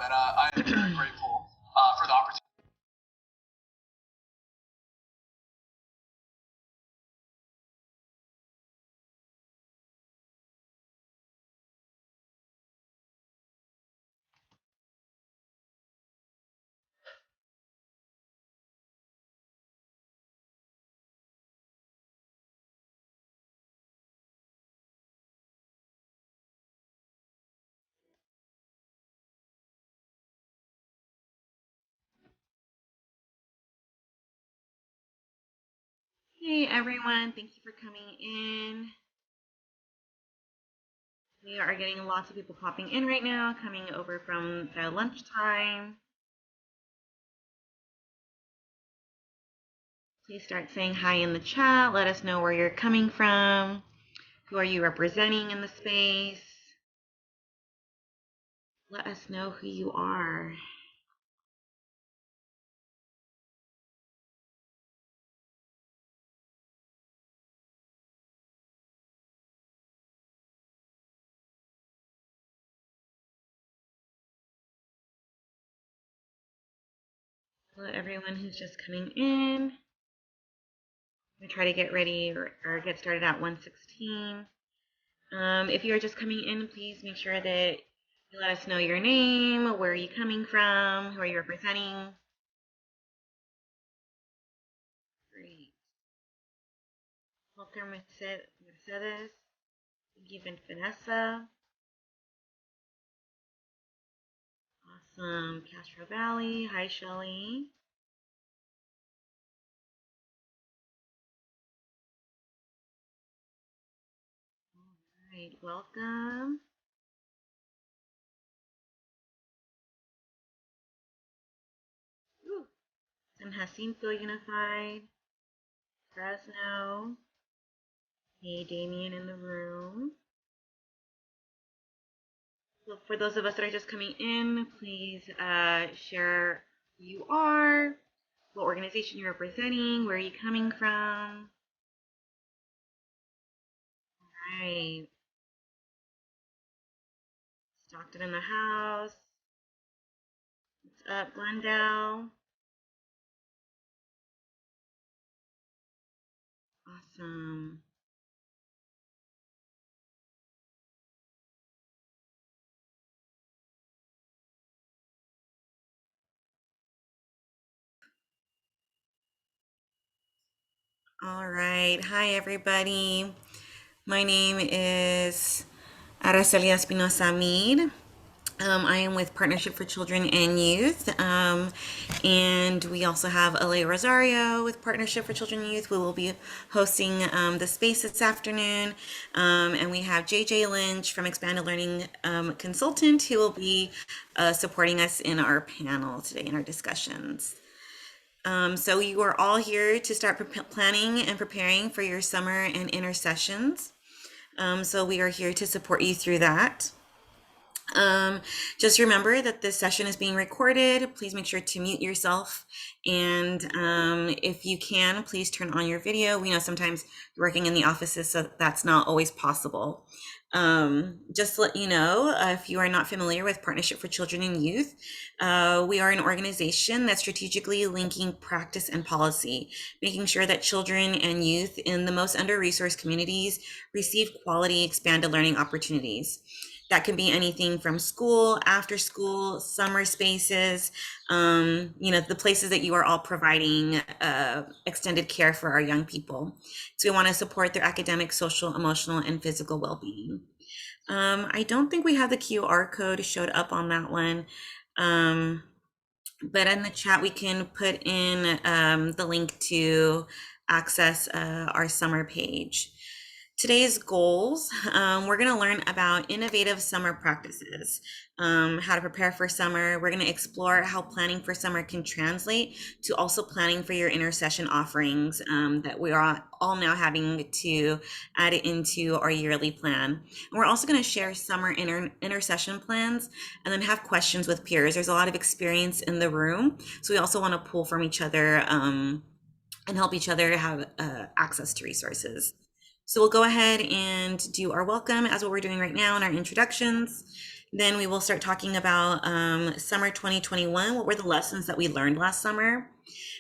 that I'm very grateful for the opportunity. Hey everyone, thank you for coming in. We are getting lots of people popping in right now, coming over from their lunchtime. Please start saying hi in the chat. Let us know where you're coming from. Who are you representing in the space? Let us know who you are. Hello everyone who's just coming in. We try to get ready or get started at 1:16. If you are just coming in, please make sure that you let us know your name, where are you coming from, who are you representing. Great. Welcome, Mercedes. Given Vanessa. Awesome. Castro Valley. Hi, Shelly. All right, welcome. Ooh. San Jacinto Unified. Fresno. Hey, Damien in the room. So for those of us that are just coming in, please share who you are, what organization you're representing, where are you coming from. All right. Stockton in the house. What's up, Glendale? Awesome. All right. Hi, everybody. My name is Araceli Espinosa Mead. I am with Partnership for Children and Youth. And we also have Aleah Rosario with Partnership for Children and Youth. We will be hosting the space this afternoon. And we have JJ Lynch from Expanded Learning Consultant who will be supporting us in our panel today in our discussions. So you are all here to start planning and preparing for your summer and intersessions. So we are here to support you through that. Just remember that this session is being recorded. Please make sure to mute yourself. And if you can, please turn on your video. We know sometimes you're working in the offices, so that's not always possible. Just to let you know, if you are not familiar with Partnership for Children and Youth, we are an organization that's strategically linking practice and policy, making sure that children and youth in the most under-resourced communities receive quality expanded learning opportunities. That can be anything from school, after school, summer spaces, the places that you are all providing extended care for our young people. So we want to support their academic, social, emotional, and physical well-being. I don't think we have the QR code showed up on that one. But in the chat, we can put in the link to access our summer page. Today's goals, we're going to learn about innovative summer practices, how to prepare for summer. We're going to explore how planning for summer can translate to also planning for your intersession offerings that we are all now having to add it into our yearly plan. And we're also going to share summer intersession plans and then have questions with peers. There's a lot of experience in the room, so we also want to pull from each other and help each other have access to resources. So we'll go ahead and do our welcome as what we're doing right now in our introductions. Then we will start talking about summer 2021. What were the lessons that we learned last summer?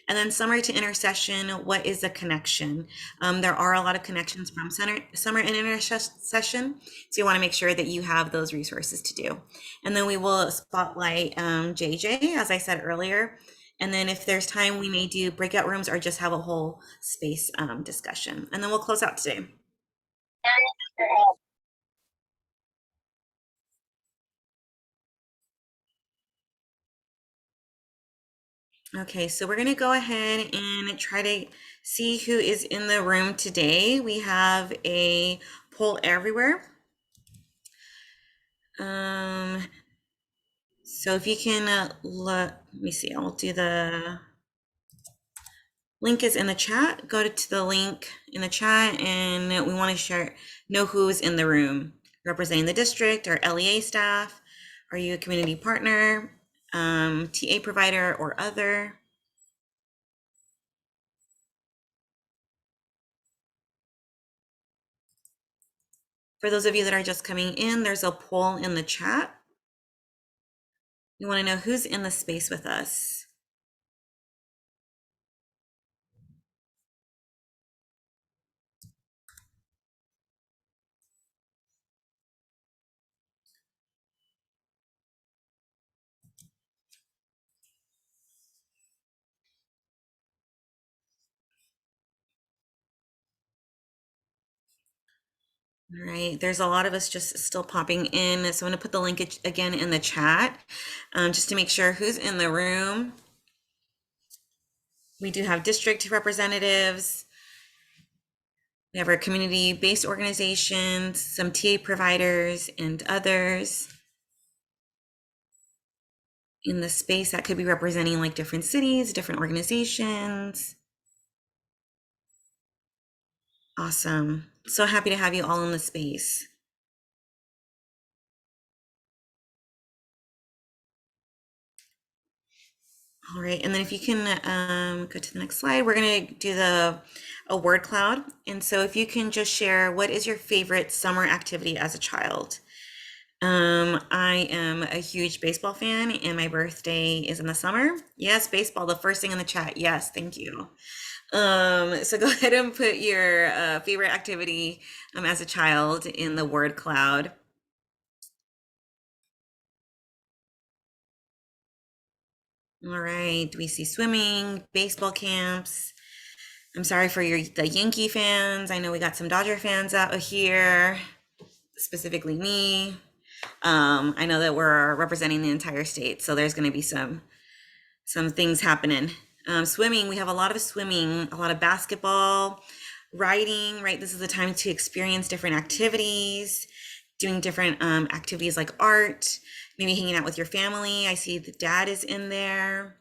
And then summer to intercession, what is a connection? There are a lot of connections from summer and intercession, so you want to make sure that you have those resources to do. And then we will spotlight JJ, as I said earlier. And then if there's time, we may do breakout rooms or just have a whole space discussion. And then we'll close out today. Okay, so we're gonna go ahead and try to see who is in the room today. We have a poll everywhere. Um, so if you can let me see, I'll do the link is in the chat. Go to the link in the chat, and we want to know who's in the room representing the district or LEA staff. Are you a community partner, TA provider, or other? For those of you that are just coming in, there's a poll in the chat. We want to know who's in the space with us. All right, there's a lot of us just still popping in. So I'm going to put the link again in the chat just to make sure who's in the room. We do have district representatives. We have our community-based organizations, some TA providers, and others in the space that could be representing like different cities, different organizations. Awesome. So happy to have you all in the space. All right, and then if you can go to the next slide, we're going to do a word cloud. And so if you can just share, what is your favorite summer activity as a child? I am a huge baseball fan, and my birthday is in the summer. Yes, baseball, the first thing in the chat. Yes, thank you. So go ahead and put your favorite activity as a child in the word cloud. All right, we see swimming, baseball camps. I'm sorry for the Yankee fans. I know we got some Dodger fans out here, specifically me. I know that we're representing the entire state, so there's going to be some things happening. Swimming, we have a lot of swimming, a lot of basketball, riding, right? This is the time to experience different activities, doing different activities like art, maybe hanging out with your family. I see the dad is in there.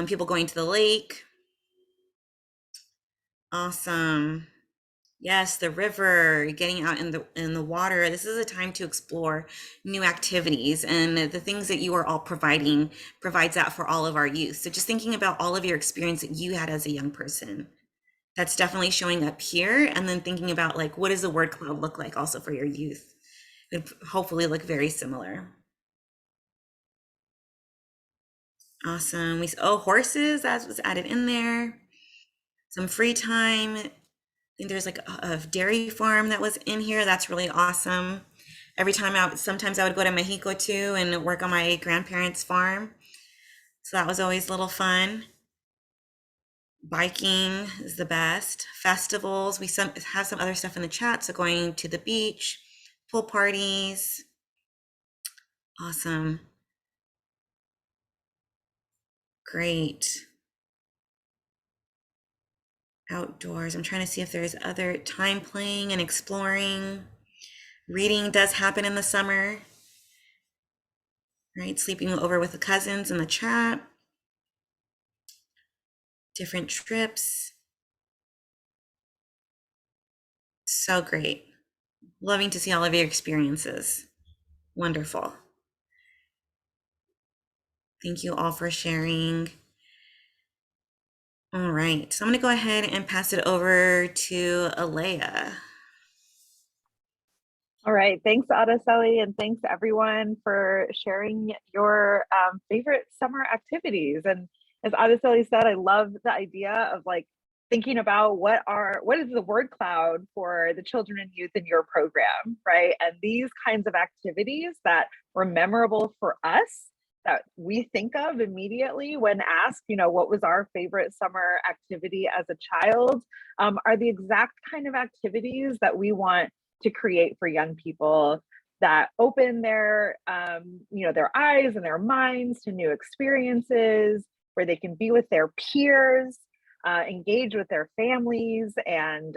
People going to the lake. Awesome. Yes, the river, getting out in the water. This is a time to explore new activities, and the things that you are all provides that for all of our youth. So just thinking about all of your experience that you had as a young person, that's definitely showing up here. And then thinking about like, what does the word cloud look like also for your youth? It would hopefully look very similar. Awesome. Horses, that was added in there. Some free time. I think there's like a dairy farm that was in here. That's really awesome. Sometimes I would go to Mexico too and work on my grandparents' farm. So that was always a little fun. Biking is the best. Festivals, have some other stuff in the chat. So going to the beach, pool parties. Awesome. Great. Outdoors. I'm trying to see if there's other time playing and exploring. Reading does happen in the summer, right? Sleeping over with the cousins in the chat. Different trips. So great. Loving to see all of your experiences. Wonderful. Thank you all for sharing. All right, so I'm going to go ahead and pass it over to Aleah. All right, thanks Araceli, and thanks everyone for sharing your favorite summer activities. And as Araceli said, I love the idea of like thinking about what is the word cloud for the children and youth in your program, right? And these kinds of activities that were memorable for us, that we think of immediately when asked, what was our favorite summer activity as a child, are the exact kind of activities that we want to create for young people, that open their their eyes and their minds to new experiences, where they can be with their peers, engage with their families and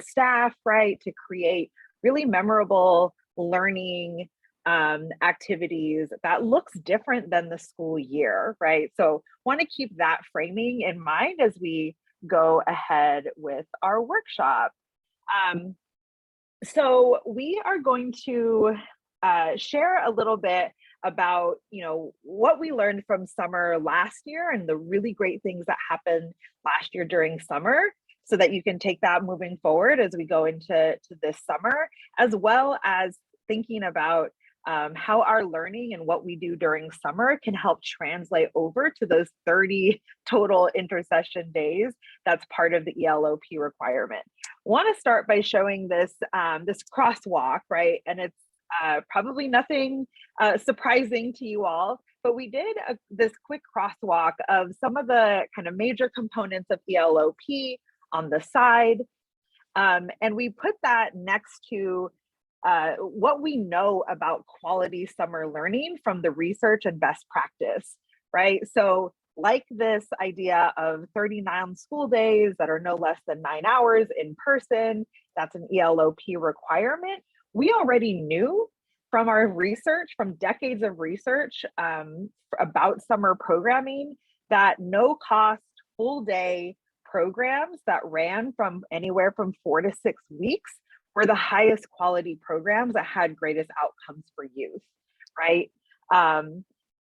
staff, right, to create really memorable learning activities that looks different than the school year, right? So want to keep that framing in mind as we go ahead with our workshop. So we are going to share a little bit about, what we learned from summer last year and the really great things that happened last year during summer, so that you can take that moving forward as we go into this summer, as well as thinking about how our learning and what we do during summer can help translate over to those 30 total intercession days that's part of the ELOP requirement. Want to start by showing this this crosswalk, right? And it's probably nothing surprising to you all, but we did this quick crosswalk of some of the kind of major components of ELOP on the side. And we put that next to what we know about quality summer learning from the research and best practice, right? So like this idea of 39 school days that are no less than 9 hours in person, that's an ELOP requirement. We already knew from our research, from decades of research about summer programming, that no cost full day programs that ran from anywhere from 4 to 6 weeks were the highest quality programs that had greatest outcomes for youth, right?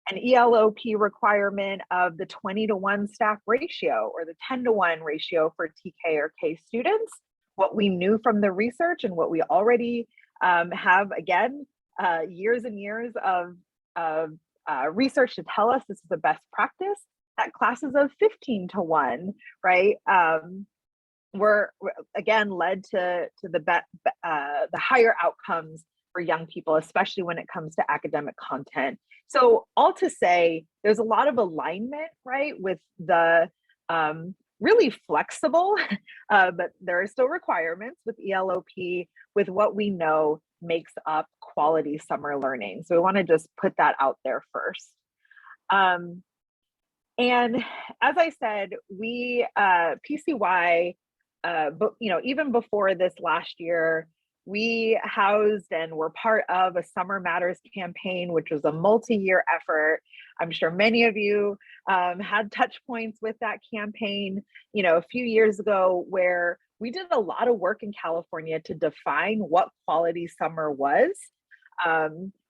An ELOP requirement of the 20-to-1 staff ratio or the 10-to-1 ratio for TK or K students, what we knew from the research and what we already have, again, years and years of research to tell us this is the best practice, that classes of 15-to-1, right? Were again led to the higher outcomes for young people, especially when it comes to academic content. So all to say, there's a lot of alignment, right, with the really flexible, but there are still requirements with ELOP, with what we know makes up quality summer learning. So we want to just put that out there first. And as I said, we PCY, but even before this last year, we housed and were part of a Summer Matters campaign, which was a multi-year effort. I'm sure many of you had touch points with that campaign, a few years ago, where we did a lot of work in California to define what quality summer was.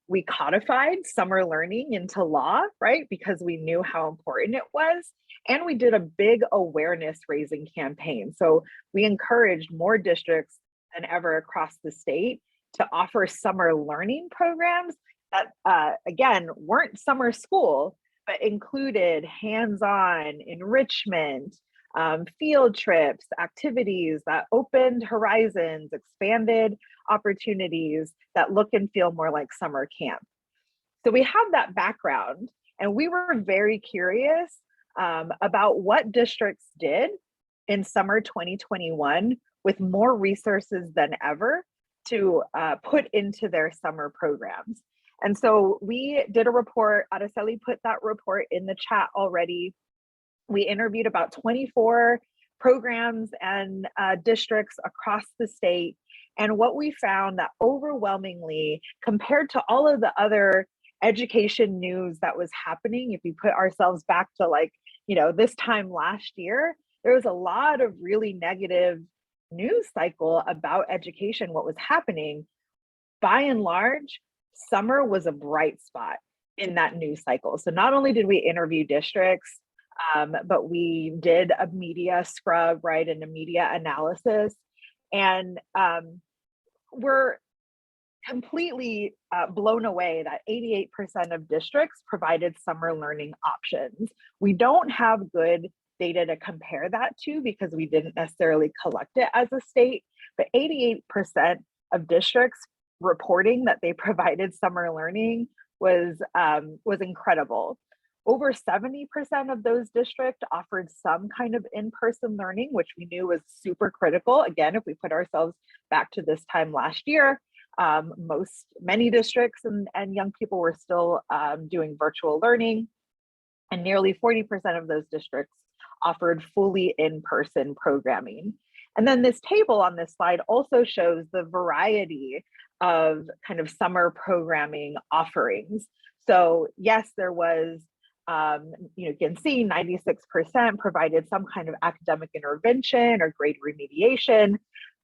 We codified summer learning into law, right? Because we knew how important it was. And we did a big awareness raising campaign. So we encouraged more districts than ever across the state to offer summer learning programs that, again, weren't summer school, but included hands-on enrichment, field trips, activities that opened horizons, expanded opportunities that look and feel more like summer camp. So we have that background, and we were very curious about what districts did in summer 2021 with more resources than ever to put into their summer programs. And so we did a report. Araceli put that report in the chat already. We interviewed about 24 programs and districts across the state. And what we found that overwhelmingly, compared to all of the other education news that was happening, if we put ourselves back to this time last year, there was a lot of really negative news cycle about education, what was happening. By and large, summer was a bright spot in that news cycle. So not only did we interview districts, but we did a media scrub, right, and a media analysis. And we're completely blown away that 88% of districts provided summer learning options. We don't have good data to compare that to because we didn't necessarily collect it as a state, but 88% of districts reporting that they provided summer learning was incredible. Over 70% of those districts offered some kind of in-person learning, which we knew was super critical. Again, if we put ourselves back to this time last year, many districts and young people were still doing virtual learning, and nearly 40% of those districts offered fully in-person programming. And then this table on this slide also shows the variety of kind of summer programming offerings. So yes, there was, you can see 96% provided some kind of academic intervention or grade remediation,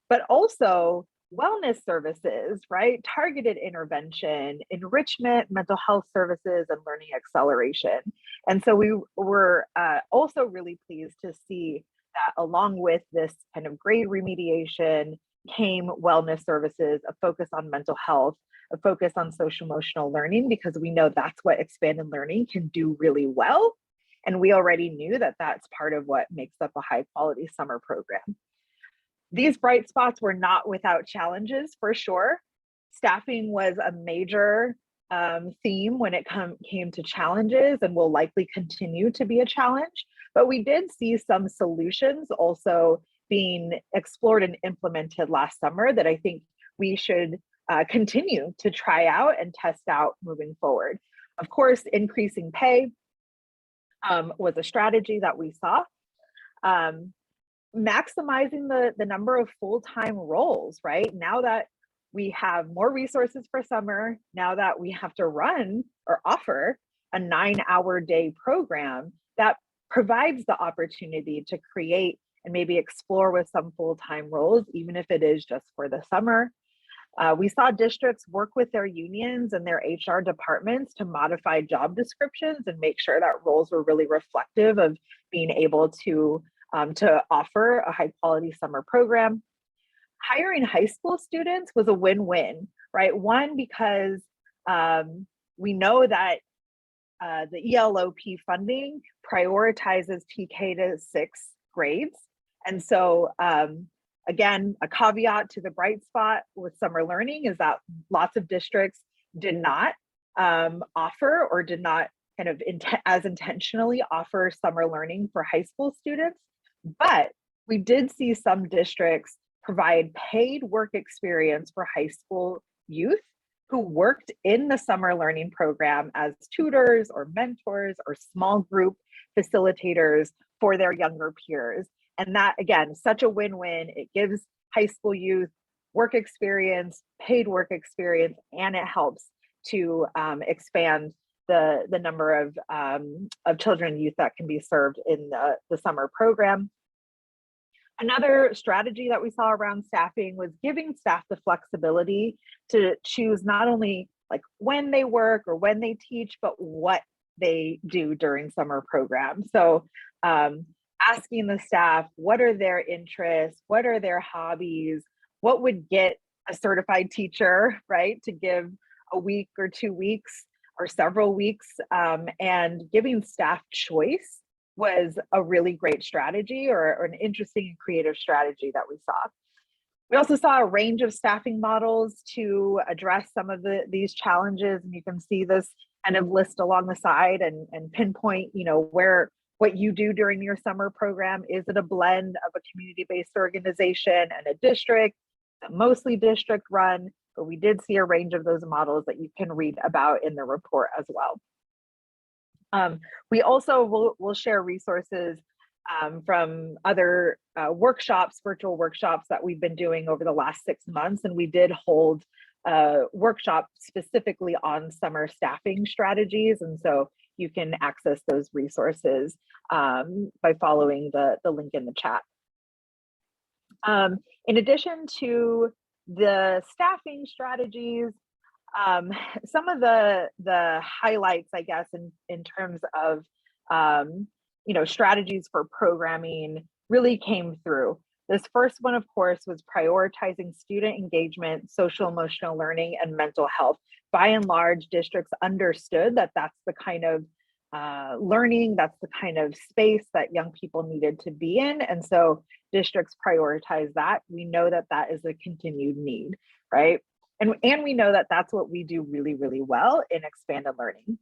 but also wellness services, right? Targeted intervention, enrichment, mental health services, and learning acceleration. And so we were also really pleased to see that along with this kind of grade remediation came wellness services, a focus on mental health, a focus on social emotional learning, because we know that's what expanded learning can do really well. And we already knew that that's part of what makes up a high quality summer program. These bright spots were not without challenges, for sure. Staffing was a major theme when it came to challenges and will likely continue to be a challenge. But we did see some solutions also being explored and implemented last summer that I think we should continue to try out and test out moving forward. Of course, increasing pay was a strategy that we saw. Maximizing the number of full-time roles, right? Now that we have more resources for summer, now that we have to run or offer a 9-hour day program, that provides the opportunity to create and maybe explore with some full-time roles, even if it is just for the summer. We saw districts work with their unions and their HR departments to modify job descriptions and make sure that roles were really reflective of being able to offer a high quality summer program. Hiring high school students was a win-win, right? One, because we know that the ELOP funding prioritizes TK to 6 grades. And so again, a caveat to the bright spot with summer learning is that lots of districts did not offer or did not kind of as intentionally offer summer learning for high school students. But we did see some districts provide paid work experience for high school youth who worked in the summer learning program as tutors or mentors or small group facilitators for their younger peers. And that, again, such a win-win. It gives high school youth work experience, paid work experience, and it helps to expand the number of children and youth that can be served in the summer program. Another strategy that we saw around staffing was giving staff the flexibility to choose not only like when they work or when they teach, but what they do during summer programs. So asking the staff, what are their interests? What are their hobbies? What would get a certified teacher, right, to give a week or 2 weeks or several weeks, and giving staff choice was a really great strategy or an interesting and creative strategy that we saw. We also saw a range of staffing models to address some of these challenges. And you can see this kind of list along the side and pinpoint, what you do during your summer program. Is it a blend of a community-based organization and a district? Mostly district run, but we did see a range of those models that you can read about in the report as well. We also will share resources from other workshops, virtual workshops that we've been doing over the last 6 months. And we did hold a workshop specifically on summer staffing strategies. And so you can access those resources by following the link in the chat. In addition to the staffing strategies, some of the highlights, I guess, in terms of strategies for programming really came through. This first one, of course, was prioritizing student engagement, social emotional learning, and mental health. By and large, districts understood that that's the kind of learning, that's the kind of space that young people needed to be in. And so districts prioritize that. We know that that is a continued need, right? And we know that that's what we do really, really well in expanded learning.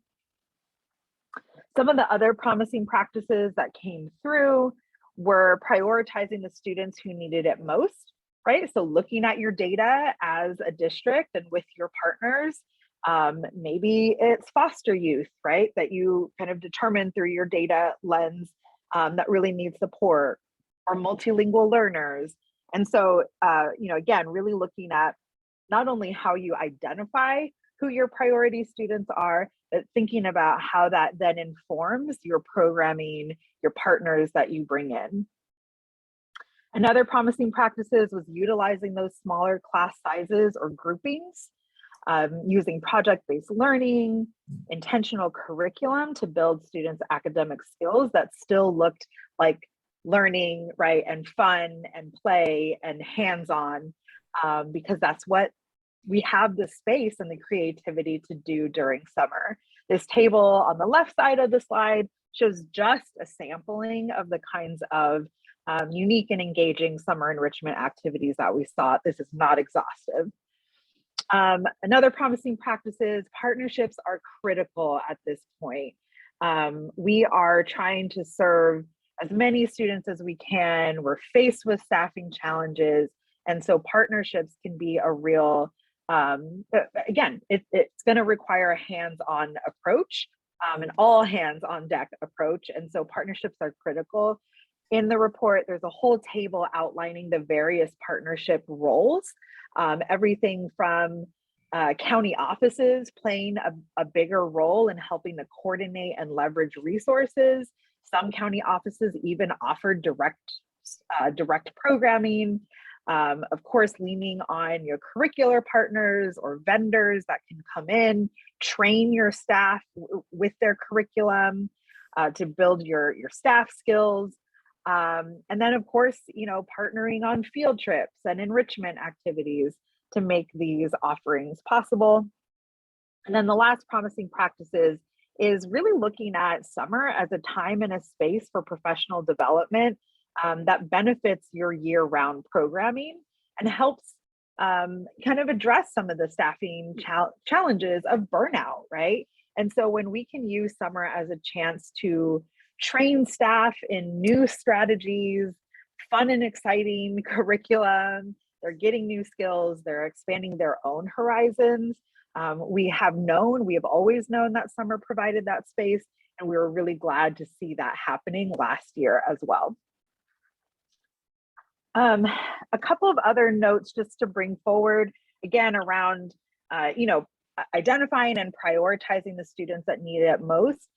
Some of the other promising practices that came through were prioritizing the students who needed it most, right? So looking at your data as a district and with your partners, maybe it's foster youth, right? That you kind of determine through your data lens that really needs support, or multilingual learners. And so, again, really looking at not only how you identify who your priority students are, but thinking about how that then informs your programming, your partners that you bring in. Another promising practices was utilizing those smaller class sizes or groupings, using project-based learning, intentional curriculum to build students' academic skills that still looked like learning, right, and fun and play and hands-on, because that's what we have the space and the creativity to do during summer. This table on the left side of the slide shows just a sampling of the kinds of unique and engaging summer enrichment activities that we saw. This is not exhaustive. Another promising practice is partnerships are critical at this point. We are trying to serve as many students as we can. We're faced with staffing challenges. And so partnerships can be a real, again, it's going to require a hands-on approach, an all hands on deck approach. And so partnerships are critical. In the report, there's a whole table outlining the various partnership roles, everything from county offices playing a bigger role in helping to coordinate and leverage resources. Some county offices even offer direct programming. Of course, leaning on your curricular partners or vendors that can come in, train your staff with their curriculum to build your staff skills. And then, of course, partnering on field trips and enrichment activities to make these offerings possible. And then the last promising practices is really looking at summer as a time and a space for professional development that benefits your year-round programming and helps kind of address some of the staffing challenges of burnout, right? And so when we can use summer as a chance to train staff in new strategies, fun and exciting curriculum, they're getting new skills, they're expanding their own horizons. We have always known that summer provided that space, and we were really glad to see that happening last year as well. A couple of other notes just to bring forward, again, around, identifying and prioritizing the students that need it most.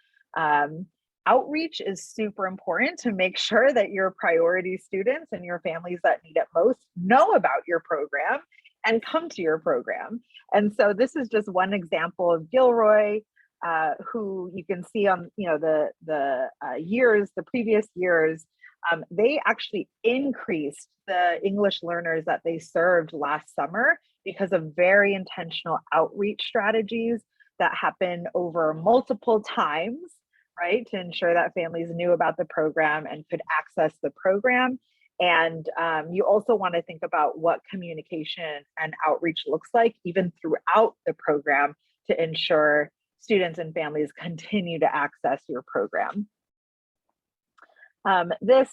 Outreach is super important to make sure that your priority students and your families that need it most know about your program and come to your program. And so this is just one example of Gilroy, who you can see on the previous years. They actually increased the English learners that they served last summer because of very intentional outreach strategies that happened over multiple times, right, to ensure that families knew about the program and could access the program. And you also want to think about what communication and outreach looks like even throughout the program to ensure students and families continue to access your program. This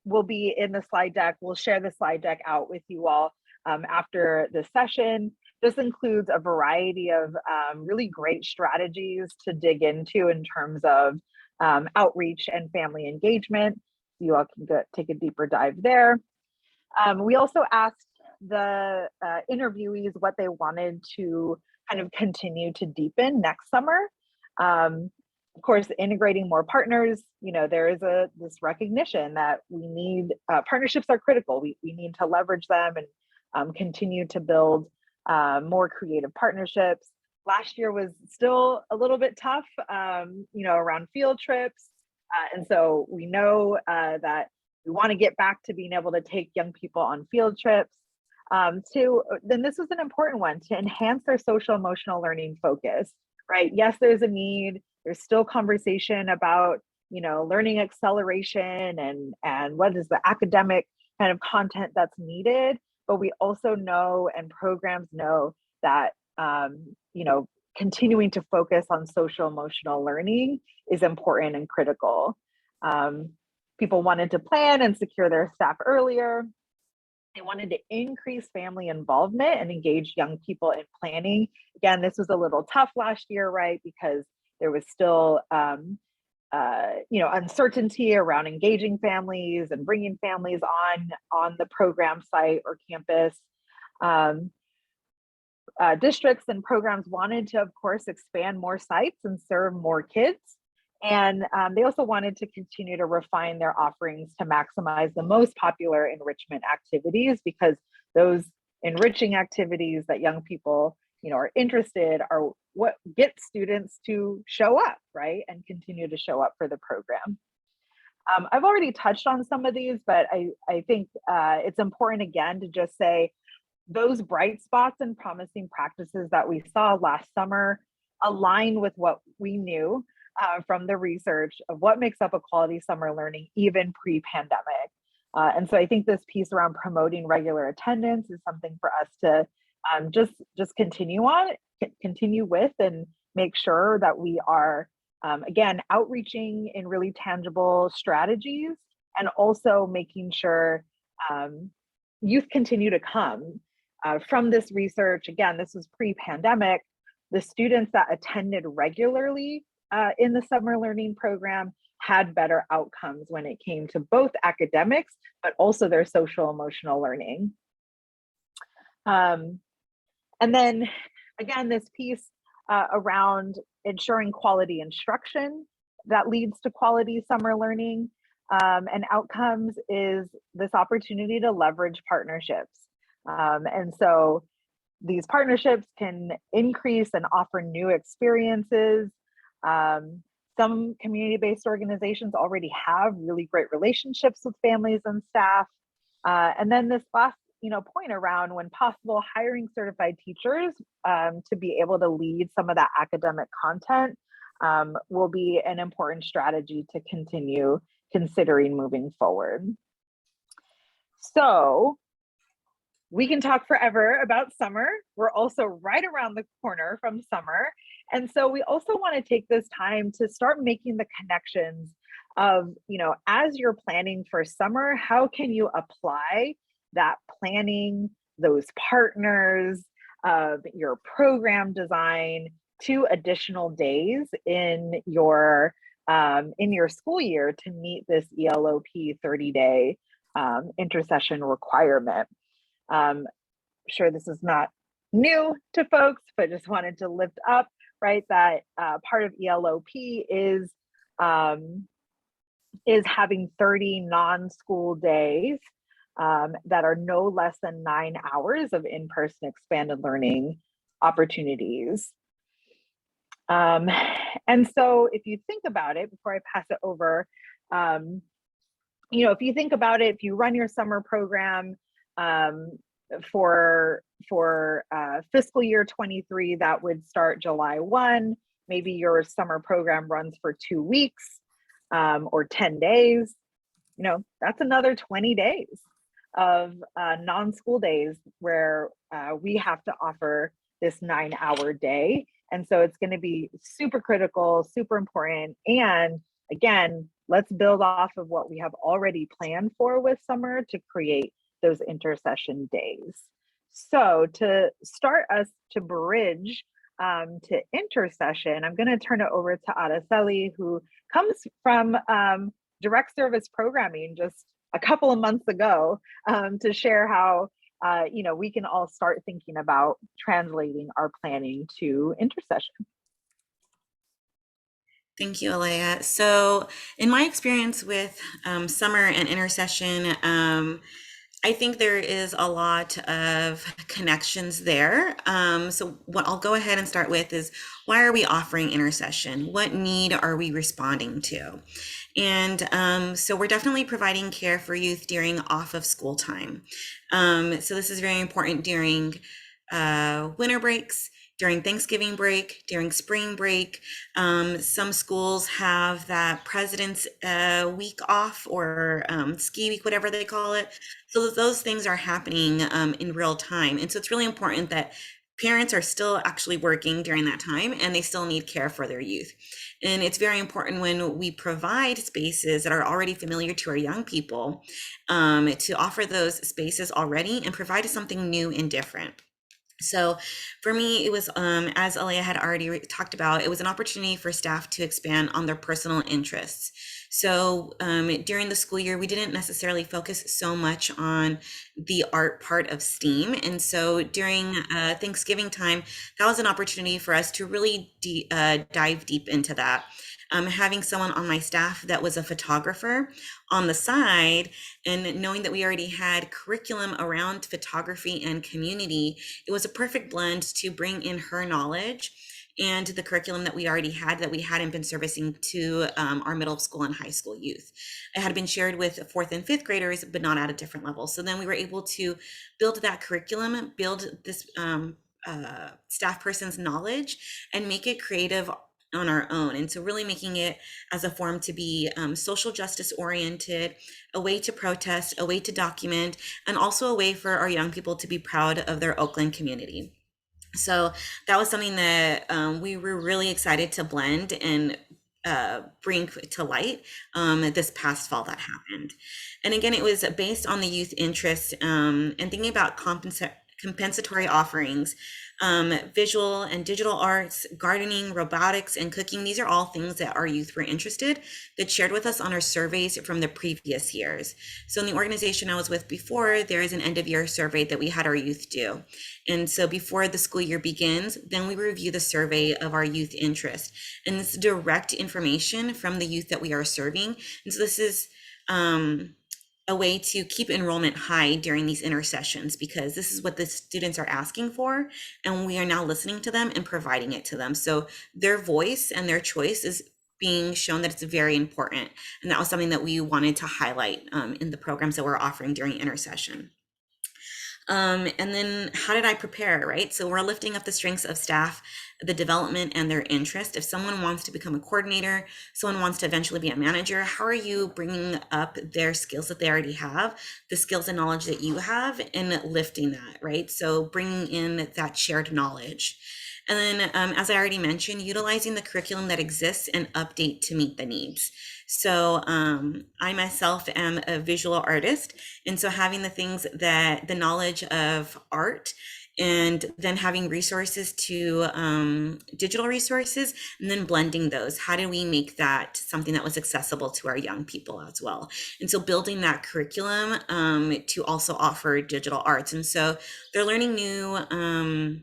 will be in the slide deck. We'll share the slide deck out with you all after the session. This includes a variety of really great strategies to dig into in terms of outreach and family engagement. You all can take a deeper dive there. We also asked the interviewees what they wanted to kind of continue to deepen next summer. Of course, integrating more partners, there is this recognition that we need, partnerships are critical. We need to leverage them and continue to build more creative partnerships. Last year was still a little bit tough, around field trips. And so we know that We want to get back to being able to take young people on field trips. Then this was an important one, to enhance their social emotional learning focus, right? Yes, there's a need. There's still conversation about, learning acceleration and what is the academic kind of content that's needed. But we also know, and programs know, that, continuing to focus on social emotional learning is important and critical. People wanted to plan and secure their staff earlier. They wanted to increase family involvement and engage young people in planning. Again, this was a little tough last year, right? Because there was still, uncertainty around engaging families and bringing families on the program site or campus. Districts and programs wanted to, of course, expand more sites and serve more kids. And they also wanted to continue to refine their offerings to maximize the most popular enrichment activities, because those enriching activities that young people, are interested are what get students to show up, right? And continue to show up for the program. I've already touched on some of these, but I think it's important again to just say those bright spots and promising practices that we saw last summer align with what we knew from the research of what makes up a quality summer learning, even pre-pandemic. And so I think this piece around promoting regular attendance is something for us to just continue with, and make sure that we are, again, outreaching in really tangible strategies, and also making sure youth continue to come. From this research, again, this was pre-pandemic, the students that attended regularly in the summer learning program had better outcomes when it came to both academics, but also their social emotional learning. And then again, this piece around ensuring quality instruction that leads to quality summer learning and outcomes is this opportunity to leverage partnerships. And so these partnerships can increase and offer new experiences. Some community-based organizations already have really great relationships with families and staff. And then this last point around, when possible, hiring certified teachers to be able to lead some of that academic content will be an important strategy to continue considering moving forward. So we can talk forever about summer. We're also right around the corner from summer. And so we also want to take this time to start making the connections of, as you're planning for summer, how can you apply that planning, those partners, your program design to additional days in your school year to meet this ELOP 30-day intercession requirement. Sure, this is not new to folks, but just wanted to lift up, right, that part of ELOP is having 30 non-school days that are no less than 9 hours of in-person expanded learning opportunities. And so if you think about it, before I pass it over, if you think about it, if you run your summer program for fiscal year 23, that would start July 1, maybe your summer program runs for 2 weeks or 10 days, that's another 20 days of non-school days where we have to offer this 9-hour day. And so it's going to be super critical, super important. And again, let's build off of what we have already planned for with summer to create those intercession days. So to start us to bridge to intercession, I'm going to turn it over to Araceli, who comes from direct service programming just a couple of months ago, to share how we can all start thinking about translating our planning to intercession. Thank you, Aleah. So in my experience with summer and intercession, I think there is a lot of connections there. So what I'll go ahead and start with is, why are we offering intercession? What need are we responding to? And so we're definitely providing care for youth during off of school time. So this is very important during winter breaks, during Thanksgiving break, during spring break. Some schools have that President's week off, or ski week, whatever they call it. So those things are happening in real time. And so it's really important that parents are still actually working during that time, and they still need care for their youth. And it's very important when we provide spaces that are already familiar to our young people, to offer those spaces already and provide something new and different. So for me, it was, as Aleah had already talked about, it was an opportunity for staff to expand on their personal interests. So during the school year, we didn't necessarily focus so much on the art part of STEAM. And so during Thanksgiving time, that was an opportunity for us to really dive deep into that. Having someone on my staff that was a photographer on the side, and knowing that we already had curriculum around photography and community, it was a perfect blend to bring in her knowledge and the curriculum that we already had, that we hadn't been servicing to our middle school and high school youth. It had been shared with fourth and fifth graders, but not at a different level. So then we were able to build that curriculum, build this staff person's knowledge, and make it creative on our own. And so really making it as a form to be social justice oriented, a way to protest, a way to document, and also a way for our young people to be proud of their Oakland community. So that was something that we were really excited to blend and bring to light this past fall that happened. And again, it was based on the youth interest, and thinking about compensatory offerings, visual and digital arts, gardening, robotics, and cooking. These are all things that our youth were interested, that shared with us on our surveys from the previous years. So in the organization I was with before, there is an end of year survey that we had our youth do. And so before the school year begins, then we review the survey of our youth interest. And this is direct information from the youth that we are serving. And so this is a way to keep enrollment high during these intercessions, because this is what the students are asking for, and we are now listening to them and providing it to them. So their voice and their choice is being shown that it's very important. And that was something that we wanted to highlight in the programs that we're offering during intercession. And then how did I prepare, right? So we're lifting up the strengths of staff, the development and their interest. If someone wants to become a coordinator, someone wants to eventually be a manager, how are you bringing up their skills that they already have, the skills and knowledge that you have, and lifting that, right? So bringing in that shared knowledge. And then, as I already mentioned, utilizing the curriculum that exists and update to meet the needs. So I myself am a visual artist. And so having the things that the knowledge of art, and then having resources to digital resources, and then blending those. How do we make that something that was accessible to our young people as well? And so building that curriculum to also offer digital arts. And so they're learning new,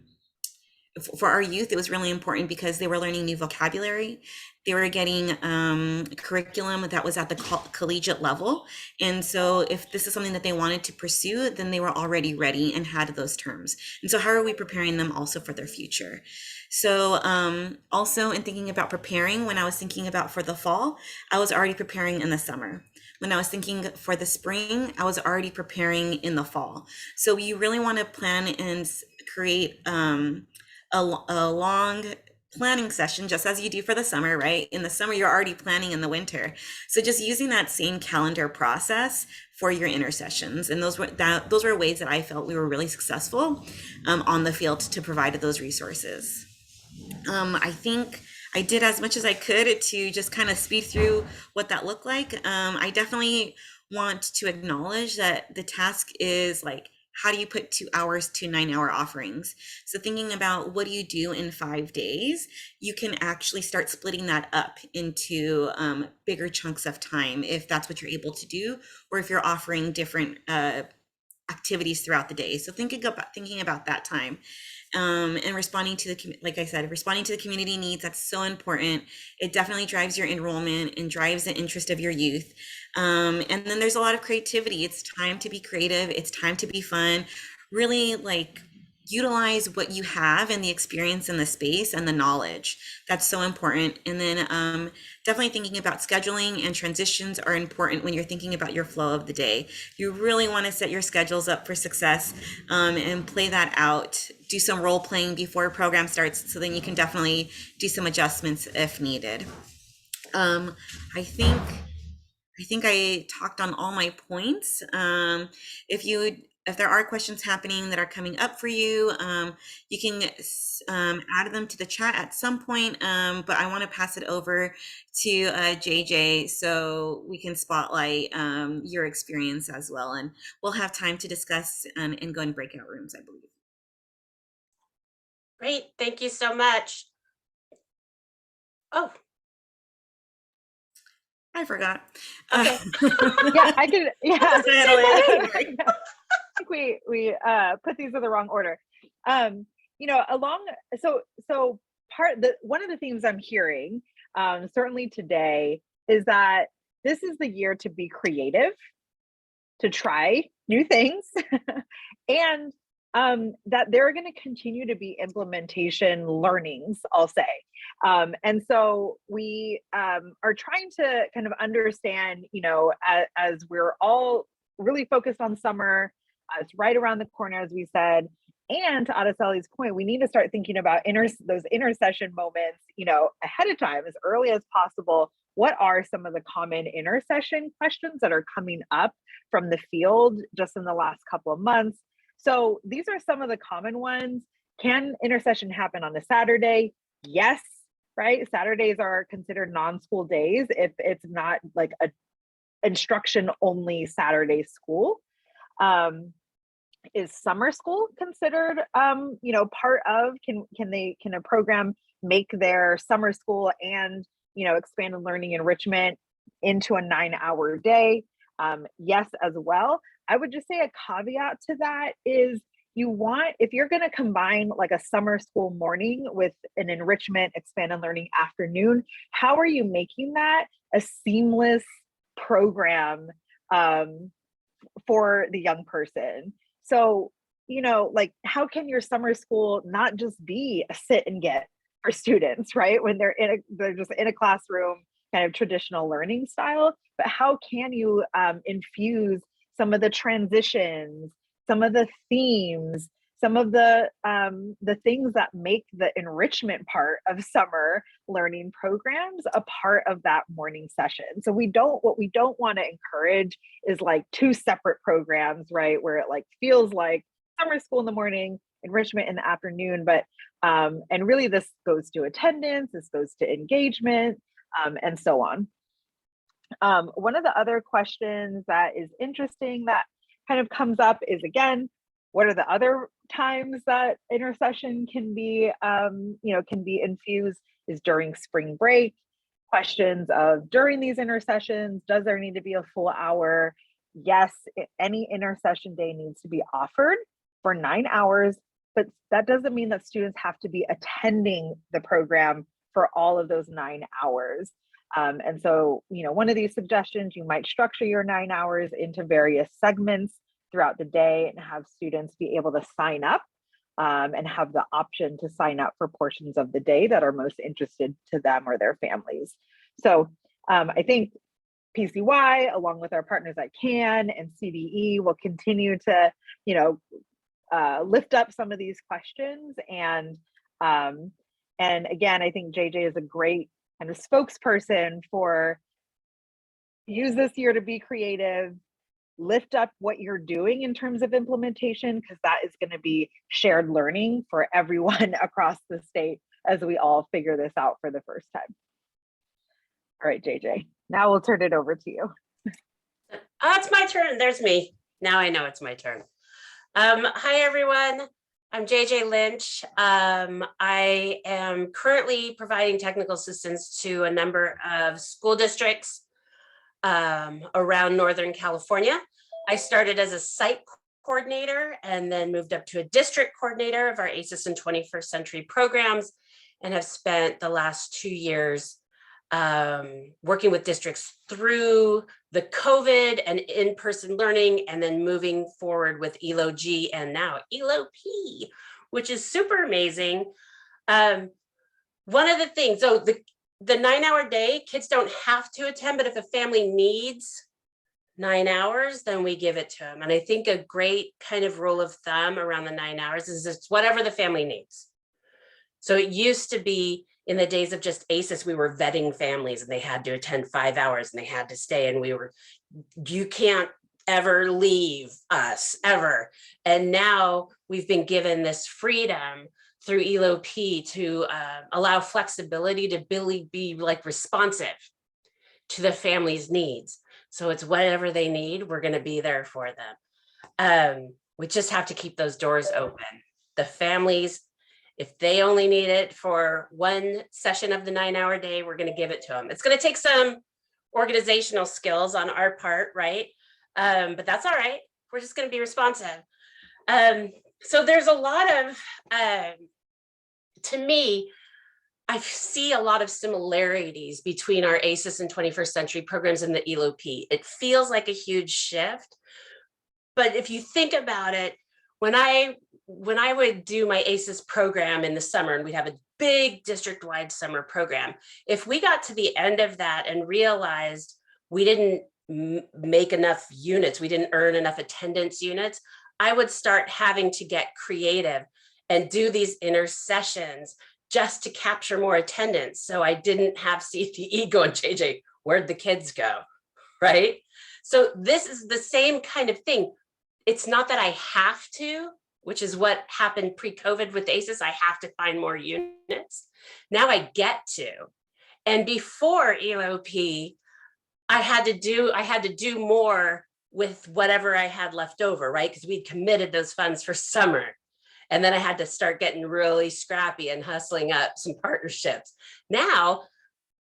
for our youth, it was really important because they were learning new vocabulary. They were getting curriculum that was at the collegiate level. And so if this is something that they wanted to pursue, then they were already ready and had those terms. And so how are we preparing them also for their future? So also in thinking about preparing, when I was thinking about for the fall, I was already preparing in the summer. When I was thinking for the spring, I was already preparing in the fall. So you really want to plan and create a long planning session, just as you do for the summer, right? In the summer, you're already planning in the winter. So just using that same calendar process for your intercessions. And those were ways that I felt we were really successful on the field to provide those resources. I think I did as much as I could to just kind of speed through what that looked like. I definitely want to acknowledge that the task is like, how do you put 2 hours to 9-hour offerings? So thinking about what do you do in 5 days, you can actually start splitting that up into bigger chunks of time, if that's what you're able to do, or if you're offering different activities throughout the day. So thinking about that time. and responding to like I said, responding to the community needs. That's so important. It definitely drives your enrollment and drives the interest of your youth. And then there's a lot of creativity. It's time to be creative. It's time to be fun. Really like utilize what you have and the experience in the space and the knowledge. That's so important. And then definitely thinking about scheduling and transitions are important when you're thinking about your flow of the day. You really want to set your schedules up for success, and play that out. Do some role playing before a program starts, so then you can definitely do some adjustments if needed. I think I talked on all my points. If there are questions happening that are coming up for you, you can add them to the chat at some point. But I want to pass it over to JJ so we can spotlight your experience as well, and we'll have time to discuss and go in breakout rooms, I believe. Great, thank you so much. Oh, I forgot. okay. Yeah, I could. Yeah, I think we put these in the wrong order. You know, one of the themes I'm hearing, certainly today, is that this is the year to be creative, to try new things, and that there are going to continue to be implementation learnings, I'll say. And so we are trying to kind of understand, you know, as we're all really focused on summer, it's right around the corner, as we said. And to Araceli's point, we need to start thinking about those intersession moments, you know, ahead of time, as early as possible. What are some of the common intersession questions that are coming up from the field just in the last couple of months? So these are some of the common ones. Can intersession happen on a Saturday? Yes, right? Saturdays are considered non-school days if it's not like a instruction only Saturday school. Is summer school considered, you know, part of, can a program make their summer school and, you know, expanded learning enrichment into a 9-hour day? Yes, as well. I would just say a caveat to that is if you're going to combine like a summer school morning with an enrichment expanded learning afternoon, how are you making that a seamless program for the young person? So, you know, like, how can your summer school not just be a sit and get for students, right? When they're just in a classroom, kind of traditional learning style, but how can you infuse some of the transitions, some of the themes, some of the things that make the enrichment part of summer learning programs a part of that morning session? So what we don't want to encourage is like two separate programs, right? Where it like feels like summer school in the morning, enrichment in the afternoon, but and really this goes to attendance, this goes to engagement, and so on. One of the other questions that is interesting that kind of comes up is, again, what are the other times that intercession can be, you know, can be infused? Is during spring break. Questions of during these intercessions, does there need to be a full hour? Yes, any intercession day needs to be offered for 9 hours, but that doesn't mean that students have to be attending the program for all of those 9 hours. And so, you know, one of these suggestions, you might structure your 9 hours into various segments throughout the day and have students be able to sign up and have the option to sign up for portions of the day that are most interested to them or their families. So I think PCY, along with our partners at CAN and CDE, will continue to, you know, lift up some of these questions. And again, I think JJ is a great kind of spokesperson for use this year to be creative, lift up what you're doing in terms of implementation, because that is going to be shared learning for everyone across the state as we all figure this out for the first time. All right, JJ, now we'll turn it over to you. Oh, it's my turn. There's me. Now I know it's my turn. Hi, everyone. I'm JJ Lynch. I am currently providing technical assistance to a number of school districts around Northern California. I started as a site coordinator and then moved up to a district coordinator of our ACES and 21st Century programs, and have spent the last 2 years working with districts through the COVID and in-person learning, and then moving forward with ELO-G and now ELO-P, which is super amazing. One of the things, so the 9-hour day, kids don't have to attend, but if a family needs 9 hours, then we give it to them. And I think a great kind of rule of thumb around the 9 hours is it's whatever the family needs. So it used to be in the days of just ACES, we were vetting families and they had to attend 5 hours and they had to stay, and you can't ever leave us ever. And now we've been given this freedom through ELO-P to allow flexibility to really be like responsive to the family's needs. So it's whatever they need, we're going to be there for them. We just have to keep those doors open. The families, if they only need it for one session of the 9-hour day, we're going to give it to them. It's going to take some organizational skills on our part, right? But that's all right. We're just going to be responsive. So there's a lot of, to me, I see a lot of similarities between our ACES and 21st Century programs and the ELO-P. It feels like a huge shift, but if you think about it, when I would do my ACES program in the summer, and we'd have a big district-wide summer program, if we got to the end of that and realized we didn't make enough units, we didn't earn enough attendance units, I would start having to get creative and do these intercessions just to capture more attendance. So I didn't have CTE going, JJ, where'd the kids go, right? So this is the same kind of thing. It's not that I have to, which is what happened pre-COVID with ACES. I have to find more units. Now I get to. And before ELO-P, I had to do more with whatever I had left over, right? Because we'd committed those funds for summer. And then I had to start getting really scrappy and hustling up some partnerships. Now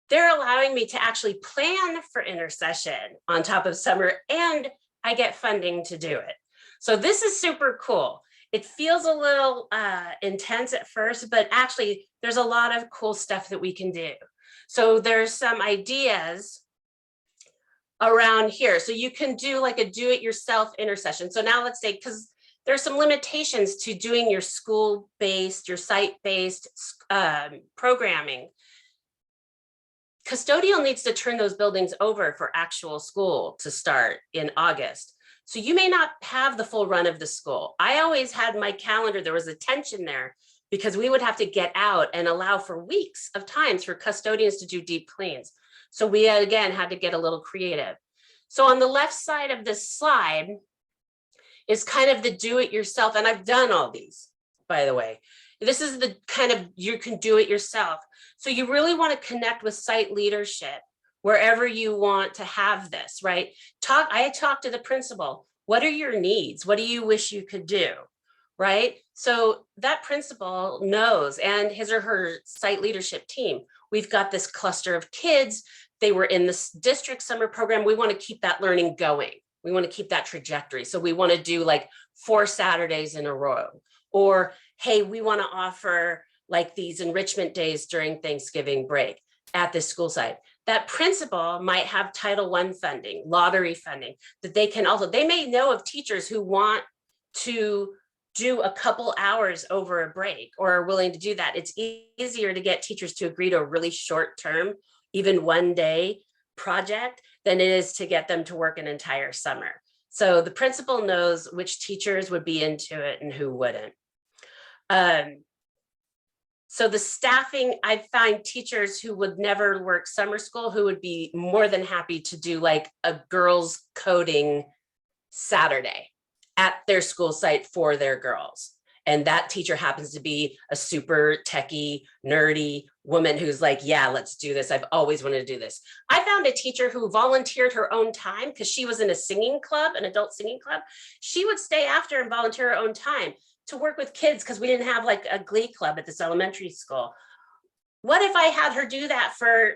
they're allowing me to actually plan for intercession on top of summer, and I get funding to do it. So this is super cool. It feels a little intense at first, but actually there's a lot of cool stuff that we can do. So there's some ideas around here. So you can do like a do-it-yourself intercession. So now let's say, because there's some limitations to doing your school-based, your site-based programming. Custodial needs to turn those buildings over for actual school to start in August. So you may not have the full run of the school. I always had my calendar, there was a tension there because we would have to get out and allow for weeks of times for custodians to do deep cleans. So we again had to get a little creative. So on the left side of this slide is kind of the do-it-yourself, and I've done all these, by the way. This is the kind of, you can do it yourself. So you really want to connect with site leadership wherever you want to have this, right? I talk to the principal. What are your needs? What do you wish you could do, right? So that principal knows, and his or her site leadership team, we've got this cluster of kids. They were in this district summer program. We want to keep that learning going. We want to keep that trajectory. So we want to do like 4 Saturdays in a row, or, hey, we want to offer like these enrichment days during Thanksgiving break at this school site. That principal might have Title I funding, lottery funding, that they can also, they may know of teachers who want to do a couple hours over a break or are willing to do that. It's easier to get teachers to agree to a really short term, even 1 day project than it is to get them to work an entire summer. So the principal knows which teachers would be into it and who wouldn't. So the staffing, I find teachers who would never work summer school who would be more than happy to do like a girls coding Saturday at their school site for their girls. And that teacher happens to be a super techie, nerdy woman who's like, yeah, let's do this. I've always wanted to do this. I found a teacher who volunteered her own time because she was in a singing club, an adult singing club. She would stay after and volunteer her own time to work with kids because we didn't have like a glee club at this elementary school. What if I had her do that for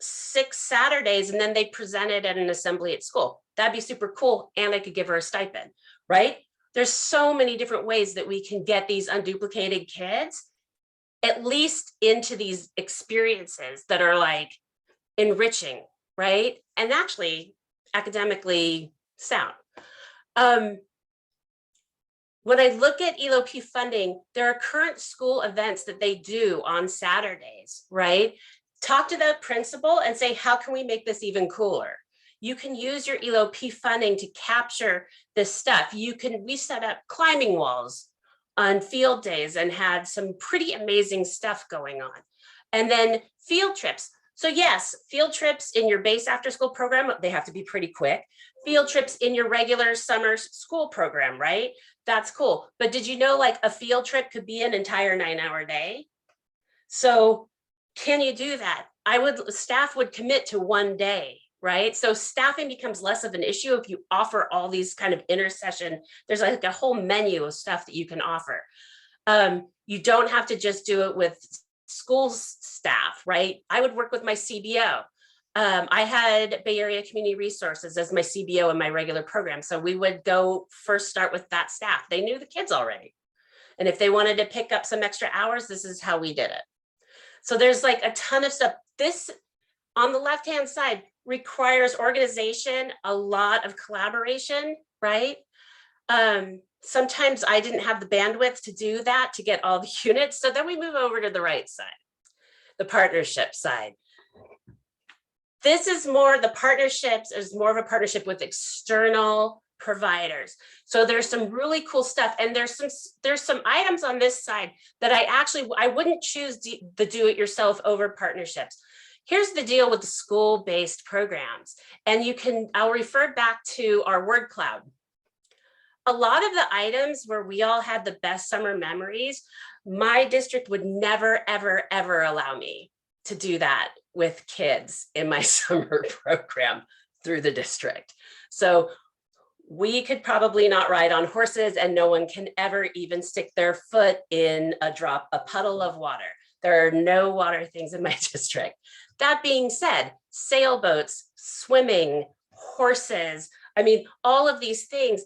6 Saturdays and then they presented at an assembly at school? That'd be super cool. And I could give her a stipend, right? There's so many different ways that we can get these unduplicated kids at least into these experiences that are like enriching, right? And actually academically sound. When I look at EOP funding, there are current school events that they do on Saturdays, right? Talk to the principal and say, how can we make this even cooler? You can use your EOP funding to capture this stuff. We set up climbing walls on field days and had some pretty amazing stuff going on. And then field trips. So yes, field trips in your base after school program, they have to be pretty quick. Field trips in your regular summer school program, right? That's cool. But did you know like a field trip could be an entire 9-hour day? So can you do that? Staff would commit to one day, right? So staffing becomes less of an issue if you offer all these kind of intersession. There's like a whole menu of stuff that you can offer. You don't have to just do it with school staff, right? I would work with my CBO. I had Bay Area Community Resources as my CBO in my regular program. So we would go first start with that staff. They knew the kids already. And if they wanted to pick up some extra hours, this is how we did it. So there's like a ton of stuff. This on the left-hand side requires organization, a lot of collaboration, right? Sometimes I didn't have the bandwidth to do that, to get all the units. So then we move over to the right side, the partnership side. This is more, the partnerships is more of a partnership with external providers. So there's some really cool stuff. And there's some items on this side that I wouldn't choose the do-it-yourself over partnerships. Here's the deal with the school-based programs. And I'll refer back to our word cloud. A lot of the items where we all had the best summer memories, my district would never, ever, ever allow me to do that with kids in my summer program through the district. So we could probably not ride on horses, and no one can ever even stick their foot in a puddle of water. There are no water things in my district. That being said, sailboats, swimming, horses, I mean, all of these things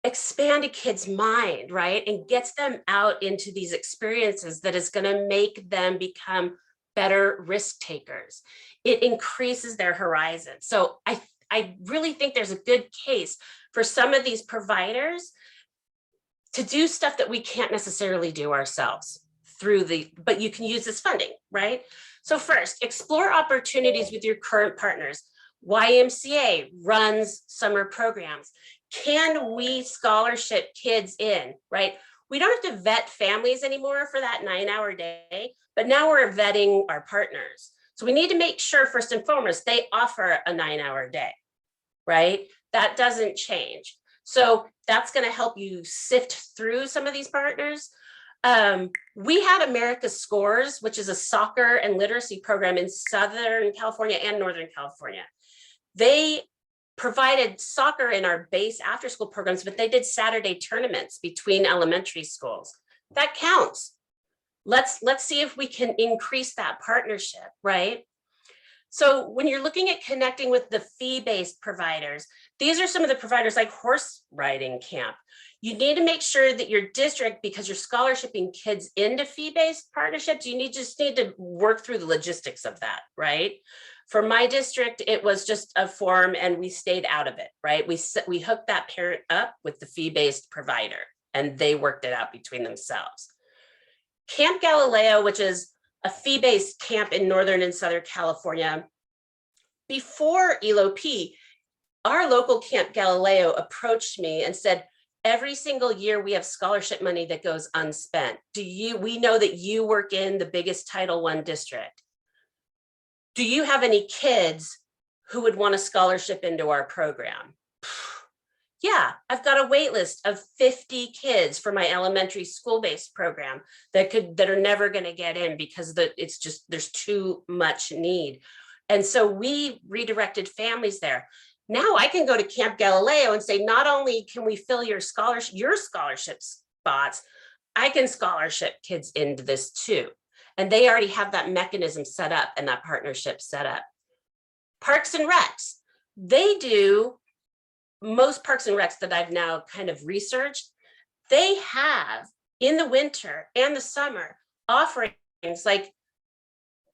expand a kid's mind, right? And gets them out into these experiences that is going to make them become better risk takers. It increases their horizon. So I really think there's a good case for some of these providers to do stuff that we can't necessarily do ourselves but you can use this funding, right? So first, explore opportunities with your current partners. YMCA runs summer programs. Can we scholarship kids in, right? We don't have to vet families anymore for that 9-hour day, but now we're vetting our partners. So we need to make sure first and foremost, they offer a 9-hour day, right? That doesn't change. So that's gonna help you sift through some of these partners. We had America's Scores, which is a soccer and literacy program in Southern California and Northern California. They provided soccer in our base after school programs, but they did Saturday tournaments between elementary schools. That counts. Let's see if we can increase that partnership, right? So when you're looking at connecting with the fee-based providers, these are some of the providers like horse riding camp. You need to make sure that your district, because you're scholarshiping kids into fee-based partnerships, you just need to work through the logistics of that, right? For my district, it was just a form and we stayed out of it, right? We hooked that parent up with the fee-based provider and they worked it out between themselves. Camp Galileo, which is a fee-based camp in Northern and Southern California. Before EOP, our local Camp Galileo approached me and said, every single year we have scholarship money that goes unspent. We know that you work in the biggest Title I district. Do you have any kids who would want a scholarship into our program? Yeah, I've got a wait list of 50 kids for my elementary school-based program that are never going to get in because there's too much need. And so we redirected families there. Now I can go to Camp Galileo and say, not only can we fill your scholarship spots, I can scholarship kids into this too. And they already have that mechanism set up and that partnership set up. Parks and Recs, they do most parks and recs that I've now kind of researched, they have in the winter and the summer offerings, like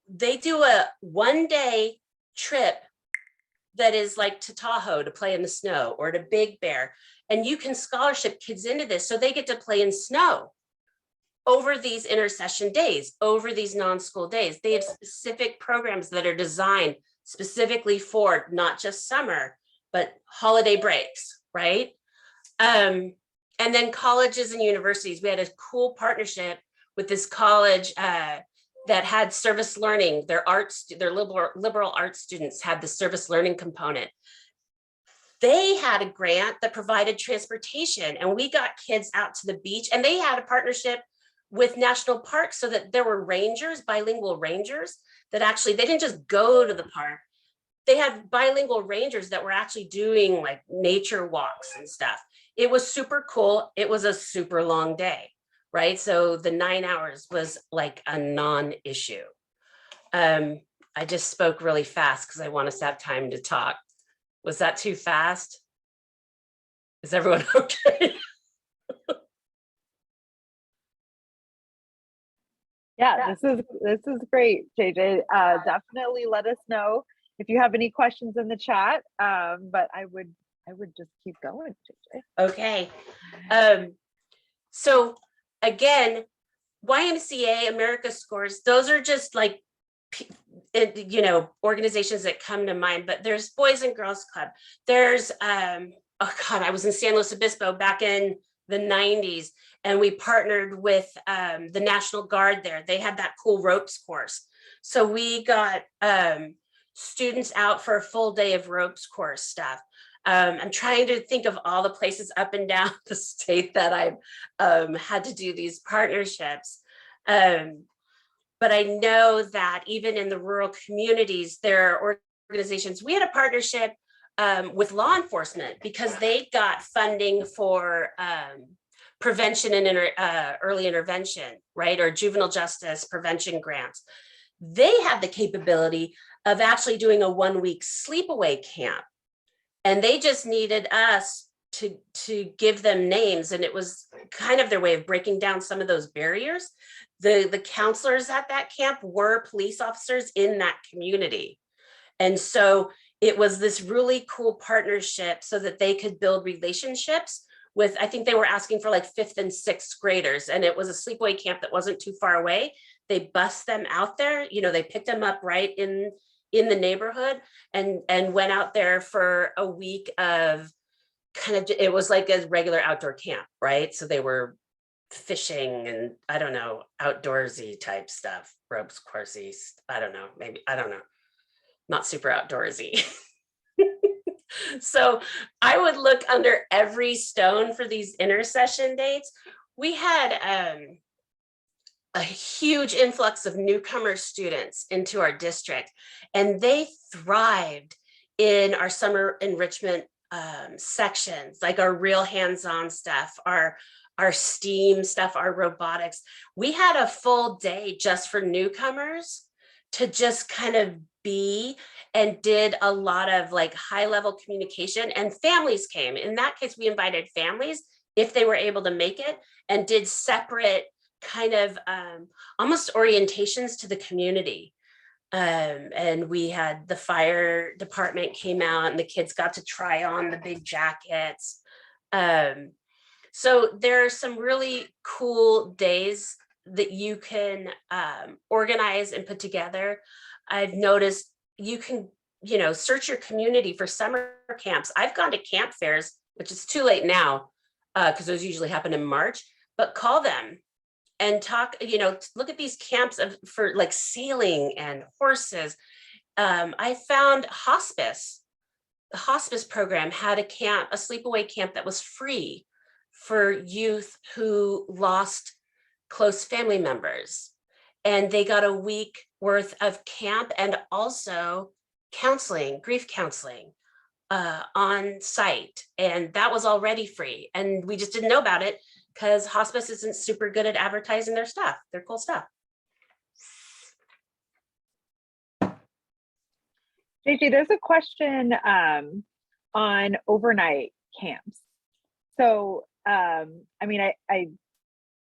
they do a 1-day trip that is like to Tahoe to play in the snow, or to Big Bear, and you can scholarship kids into this so they get to play in snow over these intersession days, over these non-school days. They have specific programs that are designed specifically for not just summer, but holiday breaks, right? And then colleges and universities, we had a cool partnership with this college that had service learning. Their liberal arts students had the service learning component. They had a grant that provided transportation, and we got kids out to the beach, and they had a partnership with national parks so that there were rangers, bilingual rangers, that actually, they didn't just go to the park. They had bilingual rangers that were actually doing like nature walks and stuff. It was super cool. It was a super long day, right? So the 9 hours was like a non-issue. I just spoke really fast because I want us to have time to talk. Was that too fast? Is everyone okay? Yeah, this is great, JJ. Definitely let us know if you have any questions in the chat. But I would just keep going, JJ. Okay. So again, YMCA, America Scores, those are just like, organizations that come to mind, but there's Boys and Girls Club. There's, oh God, I was in San Luis Obispo back in the 90s, and we partnered with the National Guard there. They had that cool ropes course. So we got students out for a full day of ropes course stuff. I'm trying to think of all the places up and down the state that I've had to do these partnerships. But I know that even in the rural communities, there are organizations. We had a partnership with law enforcement because they got funding for prevention and early intervention, right? Or juvenile justice prevention grants. They had the capability of actually doing a 1-week sleepaway camp. And they just needed us to give them names. And it was kind of their way of breaking down some of those barriers. The counselors at that camp were police officers in that community. And so it was this really cool partnership so that they could build relationships with, I think they were asking for like 5th and 6th graders. And it was a sleepaway camp that wasn't too far away. They bussed them out there, they picked them up right in the neighborhood and went out there for a week of kind of, it was like a regular outdoor camp, right? So they were fishing and I don't know, outdoorsy type stuff, ropes coursey, I don't know, not super outdoorsy. So I would look under every stone for these intersession dates. We had a huge influx of newcomer students into our district, and they thrived in our summer enrichment sections, like our real hands-on stuff, our STEAM stuff, our robotics. We had a full day just for newcomers to just kind of be, and did a lot of like high-level communication, and families came. In that case, we invited families if they were able to make it, and did separate kind of almost orientations to the community. And we had the fire department came out and the kids got to try on the big jackets. So there are some really cool days that you can organize and put together. I've noticed you can, search your community for summer camps. I've gone to camp fairs, which is too late now because those usually happen in March, but call them and talk, look at these camps for like sailing and horses. I found hospice. The hospice program had a camp, a sleepaway camp that was free for youth who lost close family members. And they got a week worth of camp and also counseling, grief counseling on site. And that was already free. And we just didn't know about it because hospice isn't super good at advertising their stuff, their cool stuff. JJ, there's a question on overnight camps. So, I mean,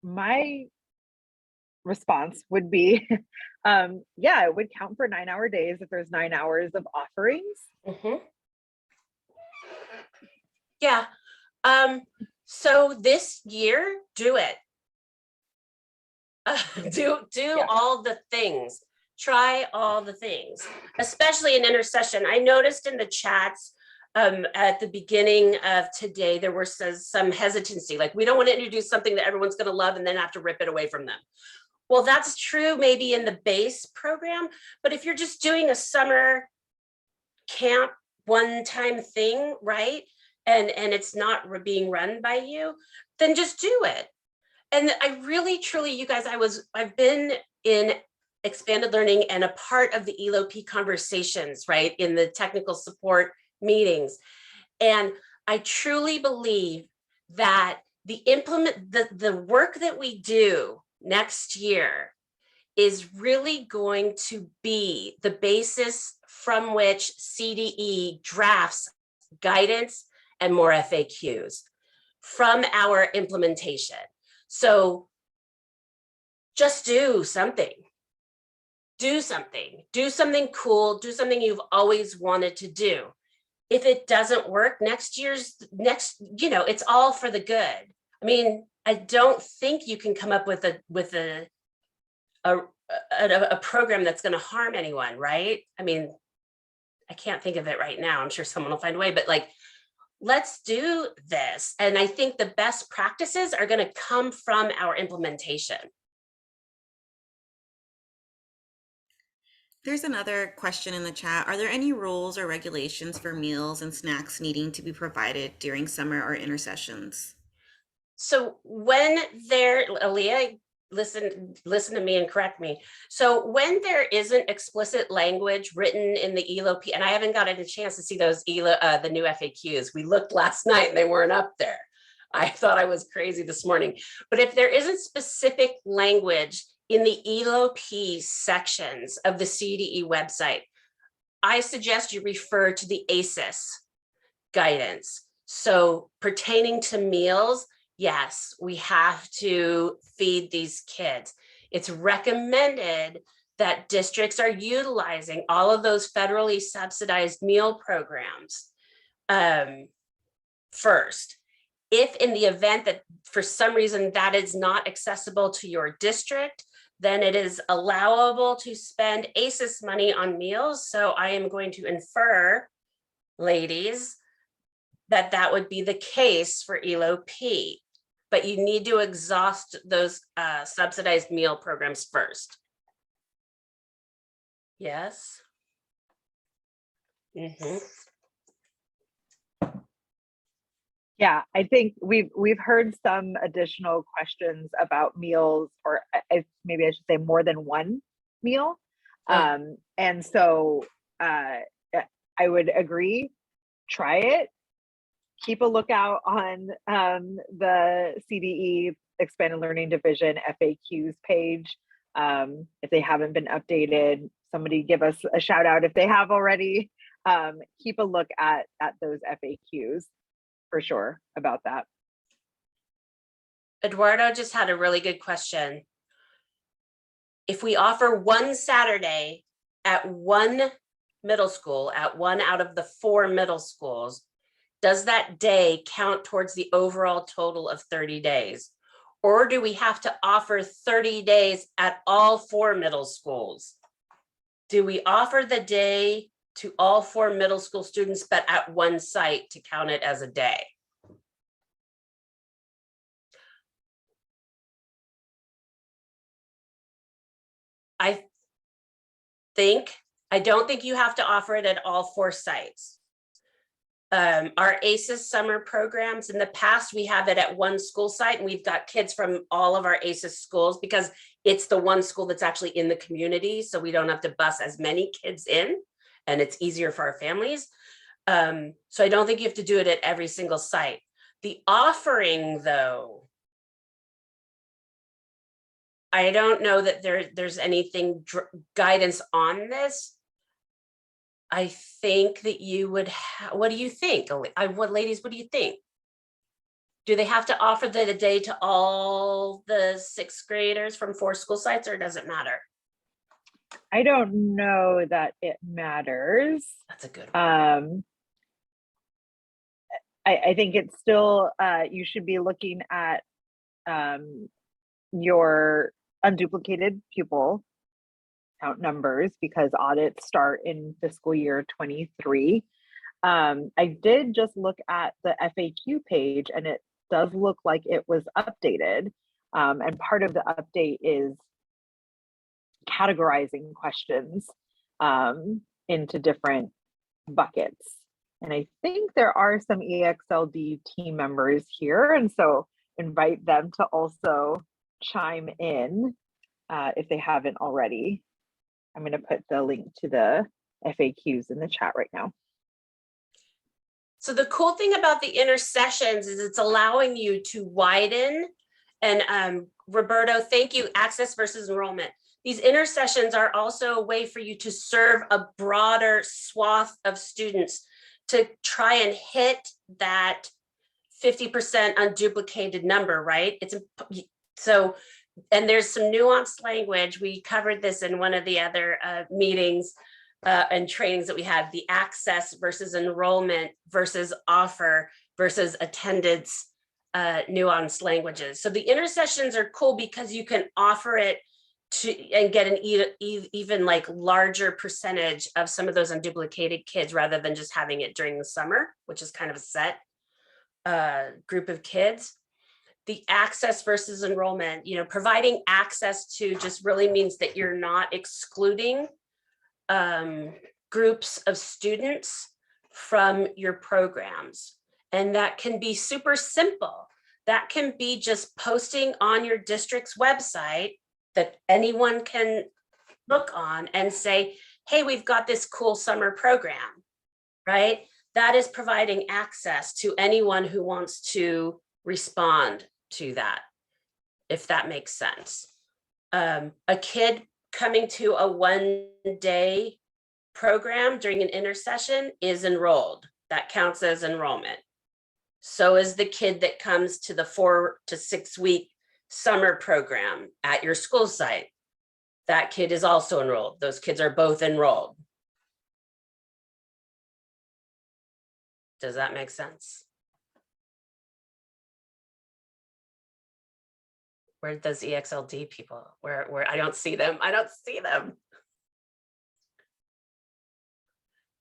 my response would be, yeah, it would count for 9-hour days if there's 9 hours of offerings. Mm-hmm. Yeah. So this year, do it. Do Yeah. all the things. Try all the things, especially in intercession. I noticed in the chats at the beginning of today, there were some hesitancy, like we don't want to introduce something that everyone's going to love and then have to rip it away from them. Well, that's true maybe in the base program, but if you're just doing a summer camp one-time thing, right? And it's not being run by you, then just do it. And I really, truly, you guys, I've been in expanded learning and a part of the Elop conversations, right? In the technical support meetings. And I truly believe that the work that we do next year is really going to be the basis from which CDE drafts guidance and more FAQs from our implementation. So just do something cool, do something you've always wanted to do. If it doesn't work, next, it's all for the good. I mean, I don't think you can come up with a program that's going to harm anyone, right? I mean, I can't think of it right now. I'm sure someone will find a way, but like, let's do this. And I think the best practices are going to come from our implementation. There's another question in the chat. Are there any rules or regulations for meals and snacks needing to be provided during summer or intercessions? So when Aleah, listen to me and correct me. So when there isn't explicit language written in the Elop, and I haven't gotten a chance to see those the new FAQs. We looked last night and they weren't up there. I thought I was crazy this morning. But if there isn't specific language in the Elop sections of the CDE website, I suggest you refer to the ACES guidance. So pertaining to meals, yes, we have to feed these kids. It's recommended that districts are utilizing all of those federally subsidized meal programs first. If in the event that for some reason that is not accessible to your district, then it is allowable to spend ACES money on meals. So I am going to infer, ladies, that would be the case for Elop, but you need to exhaust those subsidized meal programs first. Yes. Mm-hmm. Yeah, I think we've heard some additional questions about meals, or maybe I should say more than one meal. And so I would agree, try it. Keep a lookout on the CDE Expanded Learning Division FAQs page. If they haven't been updated, somebody give us a shout out if they have already. Keep a look at those FAQs for sure about that. Eduardo just had a really good question. If we offer one Saturday at one middle school, at one out of the 4 middle schools, does that day count towards the overall total of 30 days? Or do we have to offer 30 days at all 4 middle schools? Do we offer the day to all 4 middle school students, but at one site to count it as a day? I don't think you have to offer it at all 4 sites. Our ACES summer programs, in the past, we have it at one school site, and we've got kids from all of our ACES schools because it's the one school that's actually in the community. So we don't have to bus as many kids in, and it's easier for our families. So I don't think you have to do it at every single site. The offering, though, I don't know that there's anything guidance on this. I think that you would, what do you think? Ladies, what do you think? Do they have to offer the day to all the 6th graders from 4 school sites, or does it matter? I don't know that it matters. That's a good one. I think it's still, you should be looking at your unduplicated pupil count numbers, because audits start in fiscal year 23. I did just look at the FAQ page, and it does look like it was updated. And part of the update is categorizing questions into different buckets. And I think there are some EXLD team members here, and so invite them to also chime in if they haven't already. I'm going to put the link to the FAQs in the chat right now. So the cool thing about the Intersessions is it's allowing you to widen, and Roberto, thank you, access versus enrollment. These Intersessions are also a way for you to serve a broader swath of students to try and hit that 50% unduplicated number, right? So, and there's some nuanced language. We covered this in one of the other meetings and trainings that we had, the access versus enrollment versus offer versus attendance nuanced languages. So the Intersessions are cool because you can offer it to and get an even like larger percentage of some of those unduplicated kids, rather than just having it during the summer, which is kind of a set group of kids. The access versus enrollment, providing access to just really means that you're not excluding groups of students from your programs. And that can be super simple. That can be just posting on your district's website that anyone can look on and say, hey, we've got this cool summer program, right? That is providing access to anyone who wants to respond to that, if that makes sense. A kid coming to a 1-day program during an intersession is enrolled. That counts as enrollment. So is the kid that comes to the 4 to 6 week summer program at your school site. That kid is also enrolled. Those kids are both enrolled. Does that make sense? Where does EXLD people, where I don't see them. I don't see them.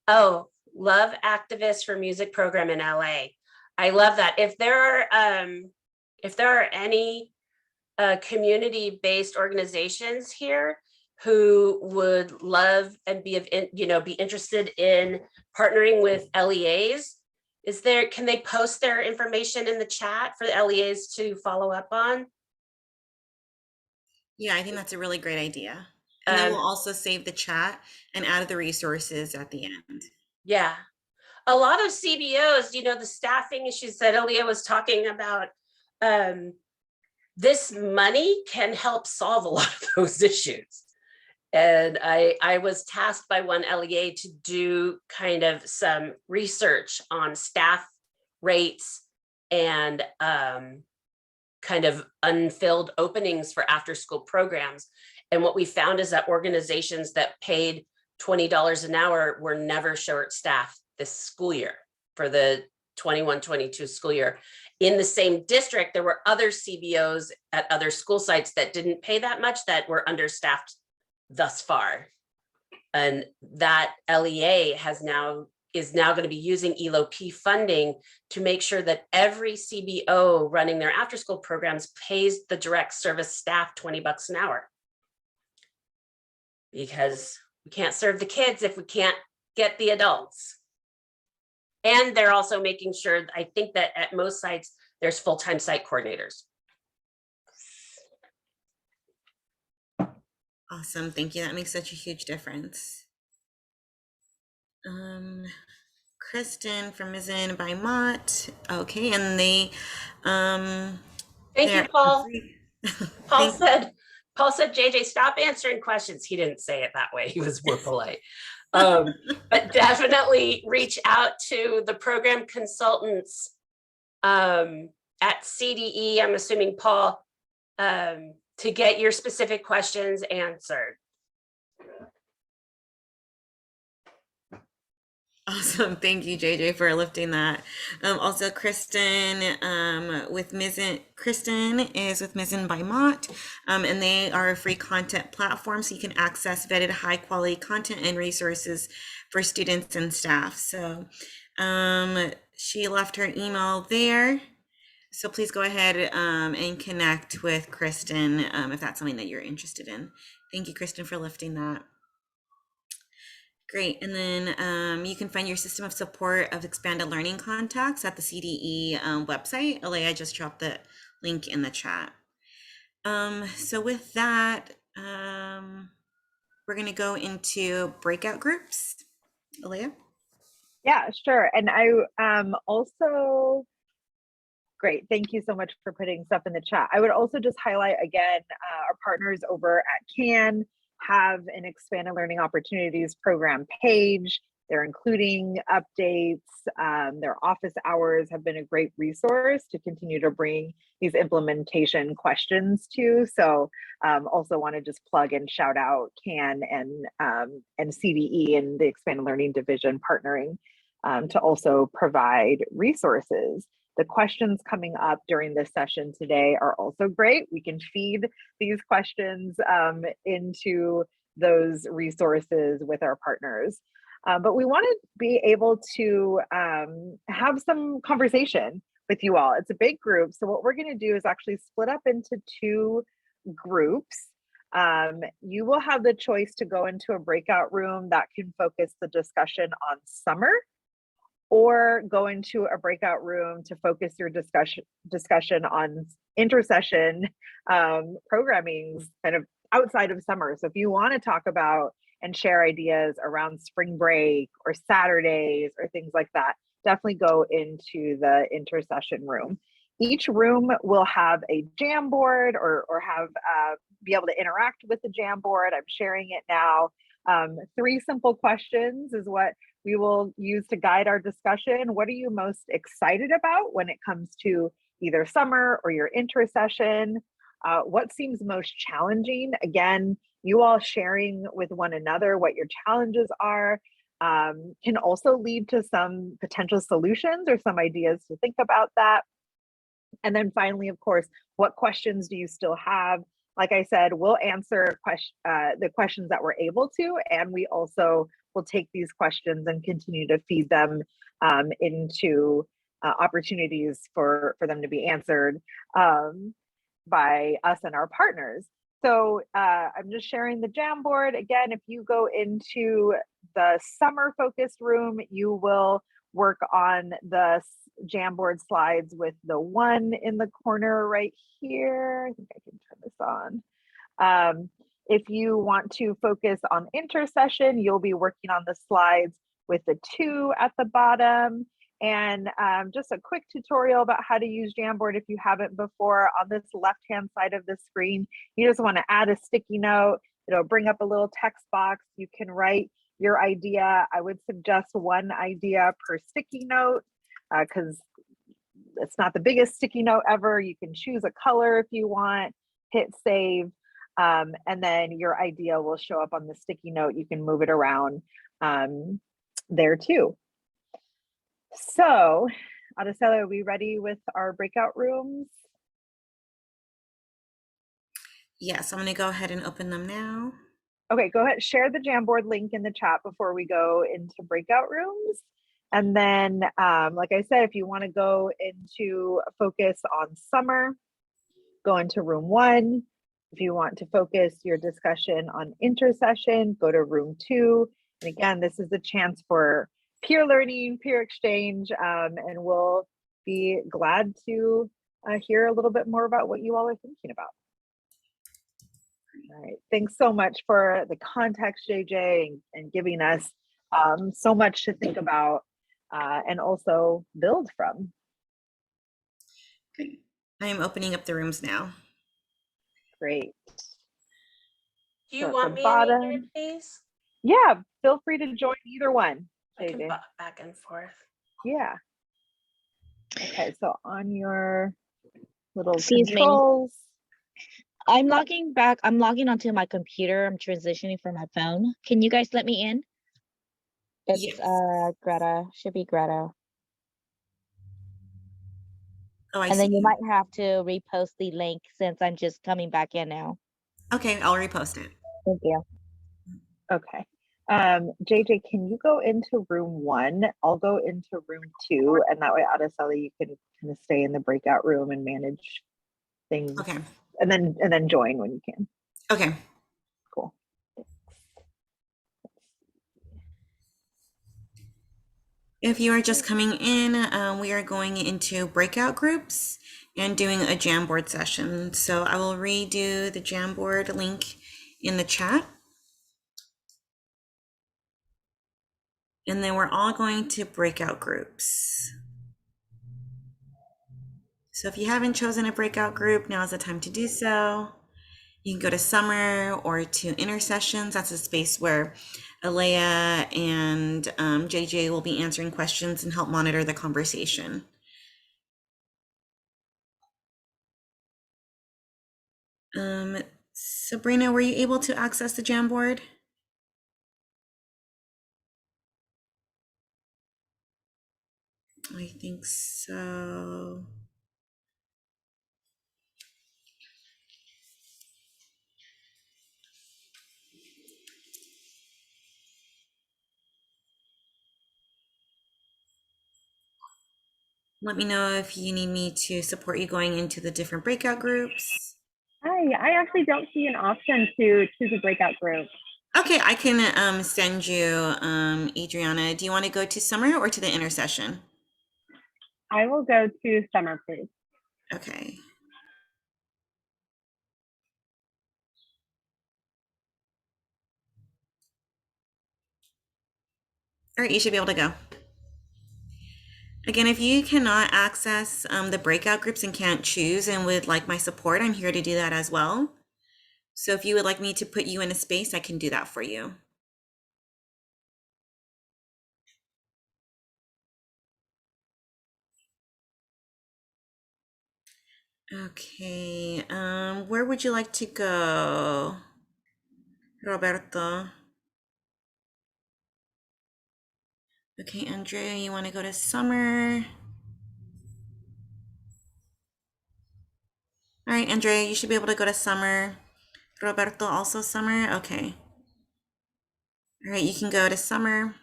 Oh, love activists for music program in LA. I love that. If there are any community-based organizations here who would love and be interested in partnering with LEAs, can they post their information in the chat for the LEAs to follow up on? Yeah, I think that's a really great idea. And then we'll also save the chat and add the resources at the end. Yeah. A lot of CBOs, the staffing issues that Aleah was talking about, this money can help solve a lot of those issues. And I was tasked by one LEA to do kind of some research on staff rates and kind of unfilled openings for after school programs. And what we found is that organizations that paid $20 an hour were never short-staffed this school year for the 21-22 school year. In the same district, there were other CBOs at other school sites that didn't pay that much, that were understaffed thus far. And that LEA is now going to be using EOP funding to make sure that every CBO running their after school programs pays the direct service staff $20 an hour. Because we can't serve the kids if we can't get the adults. And they're also making sure, I think that at most sites, there's full-time site coordinators. Awesome, thank you. That makes such a huge difference. Kristen from Mizzen by Mott. Okay, and they thank you, Paul. Paul said, JJ, stop answering questions. He didn't say it that way. He was more polite. But definitely reach out to the program consultants at CDE, I'm assuming Paul, to get your specific questions answered. Awesome. Thank you, JJ, for lifting that. Also, Kristen Kristen is with Mizzen by Mott, and they are a free content platform, so you can access vetted high quality content and resources for students and staff. So she left her email there. So please go ahead and connect with Kristen if that's something that you're interested in. Thank you, Kristen, for lifting that. Great. And then you can find your system of support of expanded learning contacts at the CDE website. Aleah just dropped the link in the chat. So with that, we're going to go into breakout groups. Aleah? Yeah, sure. And I also, great. Thank you so much for putting stuff in the chat. I would also just highlight again, our partners over at CAN have an expanded learning opportunities program page. They're including updates. Their office hours have been a great resource to continue to bring these implementation questions to. So also want to just plug and shout out CAN and CDE and the expanded learning division partnering to also provide resources. The questions coming up during this session today are also great. We can feed these questions into those resources with our partners. But we want to be able to have some conversation with you all. It's a big group. So what we're going to do is actually split up into two groups. You will have the choice to go into a breakout room that can focus the discussion on summer, or go into a breakout room to focus your discussion on intercession programming kind of outside of summer. So if you want to talk about and share ideas around spring break or Saturdays or things like that, definitely go into the intercession room. Each room will have a Jamboard or have be able to interact with the Jamboard. I'm sharing it now. 3 simple questions is what we will use to guide our discussion. What are you most excited about when it comes to either summer or your intercession? What seems most challenging? Again, you all sharing with one another what your challenges are can also lead to some potential solutions or some ideas to think about that. And then finally, of course, what questions do you still have? Like I said, we'll answer the questions that we're able to, and we also will take these questions and continue to feed them into opportunities for them to be answered by us and our partners. So I'm just sharing the Jamboard. Again, if you go into the summer focused room, you will work on the Jamboard slides with the 1 in the corner right here. I think I can turn this on. If you want to focus on intercession, you'll be working on the slides with the 2 at the bottom. And just a quick tutorial about how to use Jamboard if you haven't before. On this left-hand side of the screen, you just want to add a sticky note. It'll bring up a little text box. You can write your idea. I would suggest 1 idea per sticky note because it's not the biggest sticky note ever. You can choose a color if you want, hit save, and then your idea will show up on the sticky note. You can move it around there too. So, Araceli, are we ready with our breakout rooms? Yes, I'm going to go ahead and open them now. Okay, go ahead, share the Jamboard link in the chat before we go into breakout rooms. And then, like I said, if you want to go into focus on summer, go into room 1. If you want to focus your discussion on intercession, go to room 2. And again, this is a chance for peer learning, peer exchange, and we'll be glad to hear a little bit more about what you all are thinking about. All right, thanks so much for the context, JJ, and giving us so much to think about and also build from. Great. I am opening up the rooms now. Great. Do you So want me in here, please? Yeah, feel free to join either one, I can JJ. back and forth. Yeah. Okay, so on your little Excuse me. controls. I'm logging onto my computer. I'm transitioning from my phone. Can you guys let me in? It's Yes. Greta. Should be Greta. Oh, I And see. then you might have to repost the link since I'm just coming back in now. Okay, I'll repost it. Thank you. Okay. JJ, can you go into room 1? I'll go into room 2, and that way, Araceli, you can kind of stay in the breakout room and manage things. Okay. And then join when you can. Okay. Cool. If you are just coming in, we are going into breakout groups and doing a Jamboard session. So I will redo the Jamboard link in the chat. And then we're all going to breakout groups. So if you haven't chosen a breakout group, now is the time to do so. You can go to Summer or to Intersessions. That's a space where Aleah and JJ will be answering questions and help monitor the conversation. Sabrina, were you able to access the Jamboard? I think so. Let me know if you need me to support you going into the different breakout groups. Hi, I actually don't see an option to choose a breakout group. Okay, I can send you, Adriana. Do you want to go to Summer or to the Intersession? I will go to Summer, please. Okay. All right, you should be able to go. Again, if you cannot access the breakout groups and can't choose and would like my support, I'm here to do that as well. So if you would like me to put you in a space, I can do that for you. Okay, where would you like to go, Roberto? Okay, Andrea, you want to go to Summer? All right, Andrea, you should be able to go to Summer. Roberto, also Summer? Okay. All right, you can go to Summer.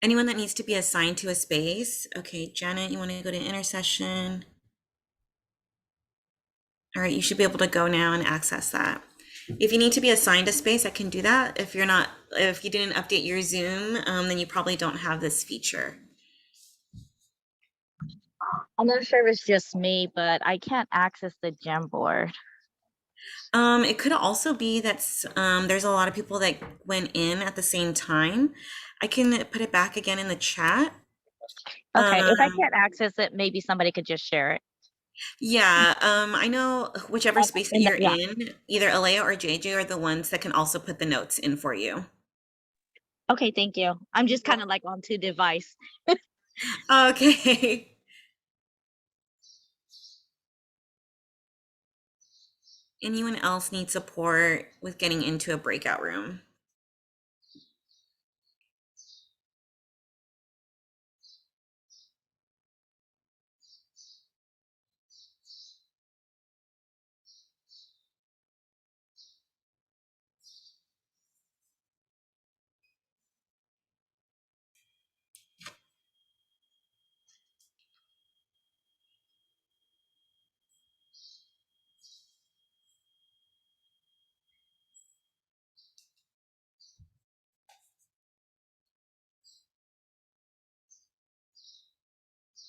Anyone that needs to be assigned to a space. Okay, Janet, you want to go to Intersession? All right, you should be able to go now and access that. If you need to be assigned a space, I can do that. If you didn't update your Zoom, then you probably don't have this feature. I'm not sure if it's just me, but I can't access the Jamboard. It could also be that there's a lot of people that went in at the same time. I can put it back again in the chat. Okay, if I can't access it, maybe somebody could just share it. Yeah, I know whichever space that you're Yeah. in, either Aleah or JJ are the ones that can also put the notes in for you. Okay, thank you. I'm just kind of like on two device. Okay. Anyone else need support with getting into a breakout room?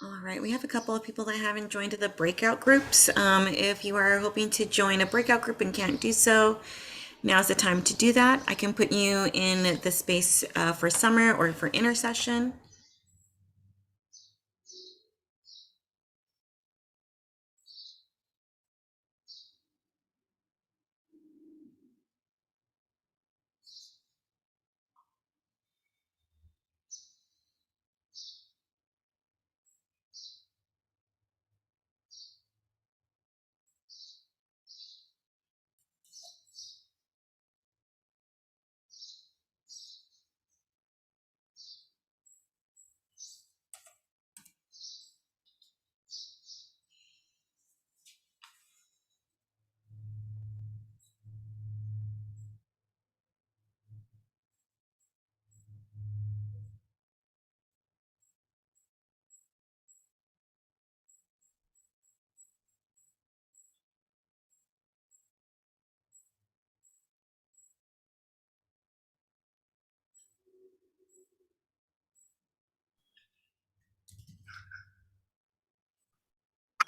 All right, we have a couple of people that haven't joined the breakout groups. If you are hoping to join a breakout group and can't do so, now's the time to do that. I can put you in the space for Summer or for Intersession.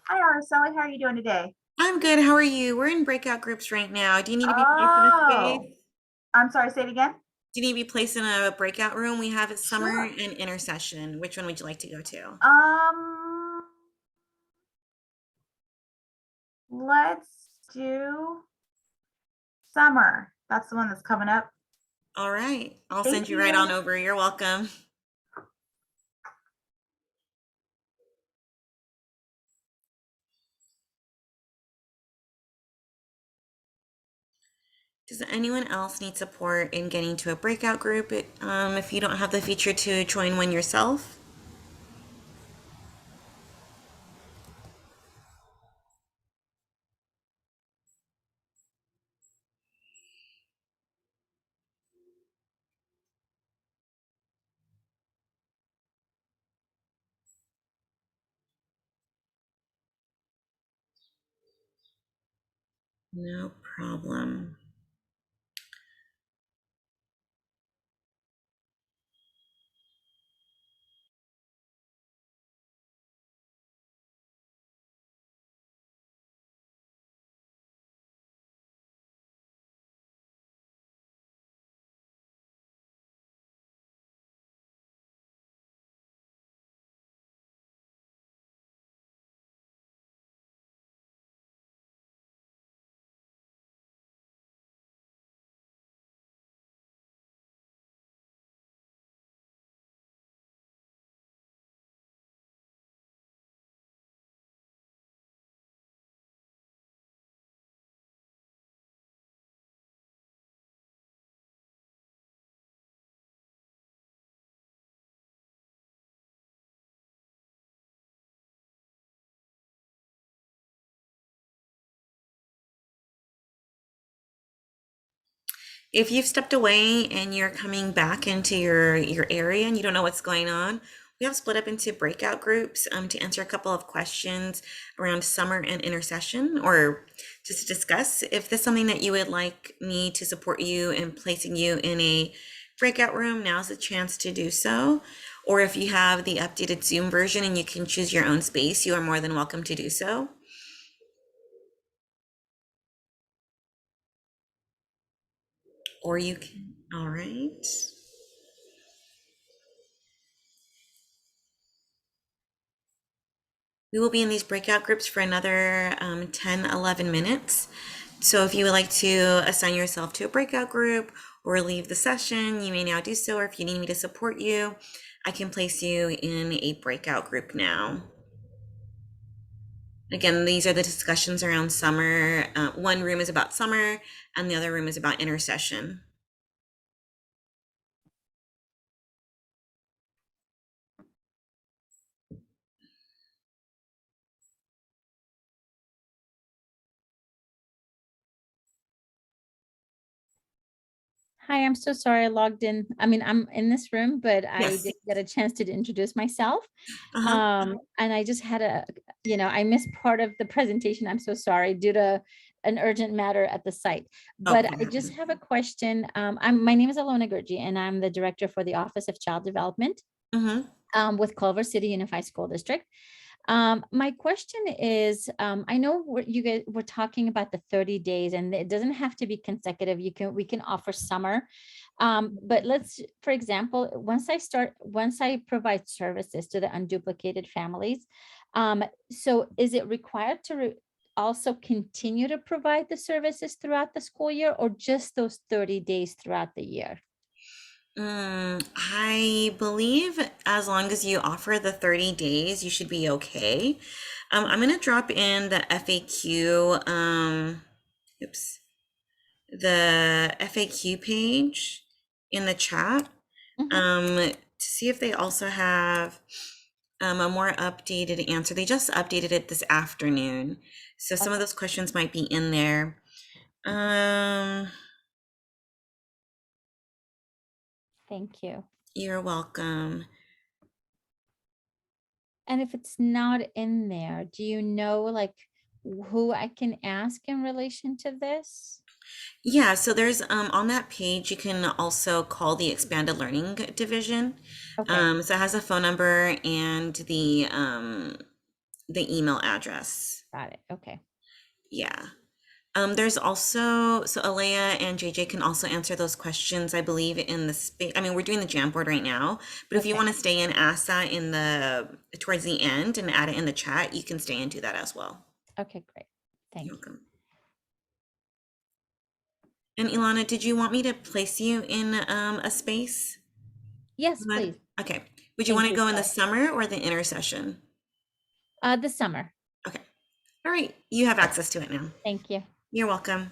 Hi, Araceli. How are you doing today? I'm good. How are you? We're in breakout groups right now. Do you need to be placed in a Oh, space? I'm sorry, say it again. Do you need to be placed in a breakout room? We have it summer Sure. and intercession. Which one would you like to go to? Let's do summer. That's the one that's coming up. All right. I'll Thank send you right on you. over. You're welcome. Does anyone else need support in getting to a breakout group if you don't have the feature to join one yourself? No problem. If you've stepped away and you're coming back into your area and you don't know what's going on, we have split up into breakout groups to answer a couple of questions around summer and intercession, or just to discuss if there's something that you would like me to support you in placing you in a breakout room. Now's the chance to do so. Or if you have the updated Zoom version and you can choose your own space, you are more than welcome to do so. Or you can, all right. We will be in these breakout groups for another 10, 11 minutes. So if you would like to assign yourself to a breakout group or leave the session, you may now do so. Or if you need me to support you, I can place you in a breakout group now. Again, these are the discussions around summer. One room is about summer and the other room is about intercession. Hi, I'm so sorry I logged in. I mean, I'm in this room, but I Yes. didn't get a chance to introduce myself. Uh-huh. And I just had I missed part of the presentation. I'm so sorry due to an urgent matter at the site. But I just have a question. My name is Alona Gurji, and I'm the director for the Office of Child Development with Culver City Unified School District. My question is, I know you guys were talking about the 30 days, and it doesn't have to be consecutive. We can offer summer. But for example, once I provide services to the unduplicated families, so is it required to also continue to provide the services throughout the school year, or just those 30 days throughout the year? I believe as long as you offer the 30 days, you should be okay. I'm going to drop in the FAQ, the FAQ page in the chat to see if they also have a more updated answer. They just updated it this afternoon. So some of those questions might be in there. Thank you. You're welcome. And if it's not in there, do you know like who I can ask in relation to this? Yeah, so there's on that page you can also call the expanded learning division. Okay. So it has a phone number and the email address. Got it. Okay. Yeah. There's also, so Aleah and JJ can also answer those questions, I believe, in the space. I mean, we're doing the Jamboard right now, but if you Okay. want to stay and ask that towards the end and add it in the chat, you can stay and do that as well. Okay, great. Thank You're you. welcome. And Ilana, did you want me to place you in a space? Yes, please. Okay. Would you Thank want to you, go in the Steph. summer or the intersession? This summer. Okay. All right. You have access to it now. Thank you. You're welcome.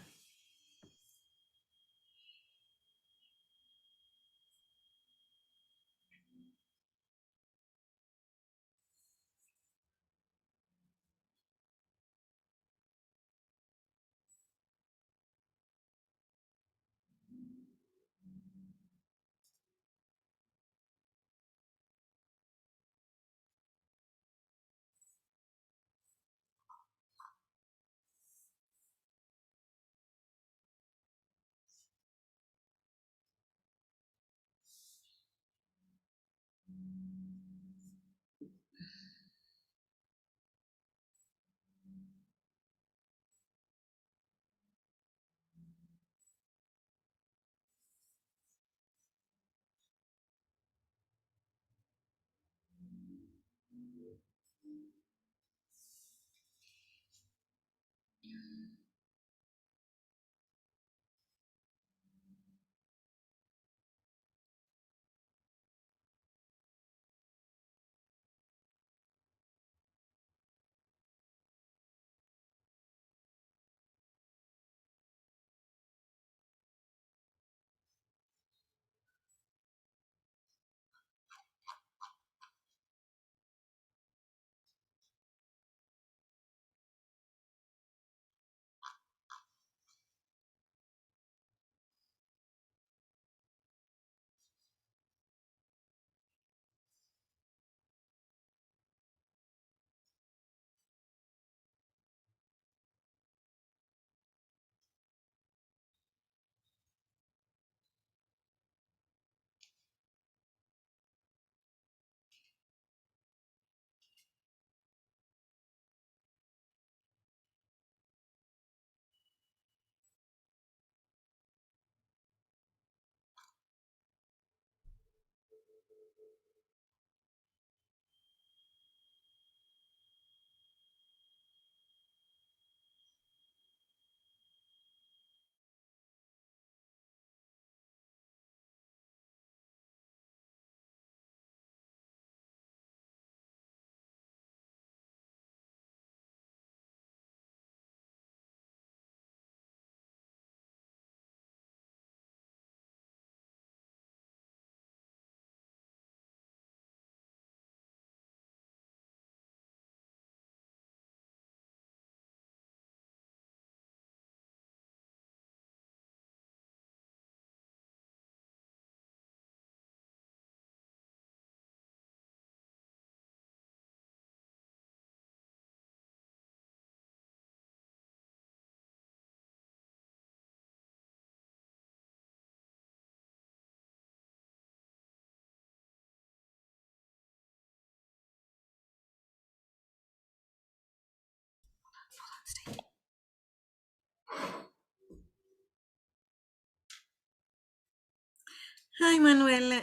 Hi, Manuel.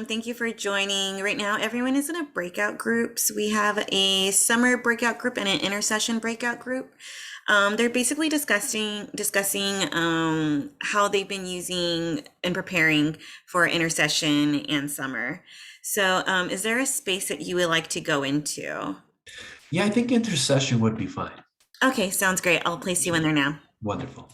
Thank you for joining. Right now, everyone is in a breakout groups. We have a summer breakout group and an intersession breakout group. They're basically discussing how they've been using and preparing for intersession and summer. So, is there a space that you would like to go into? Yeah, I think intercession would be fine. Okay, sounds great. I'll place you in there now. Wonderful.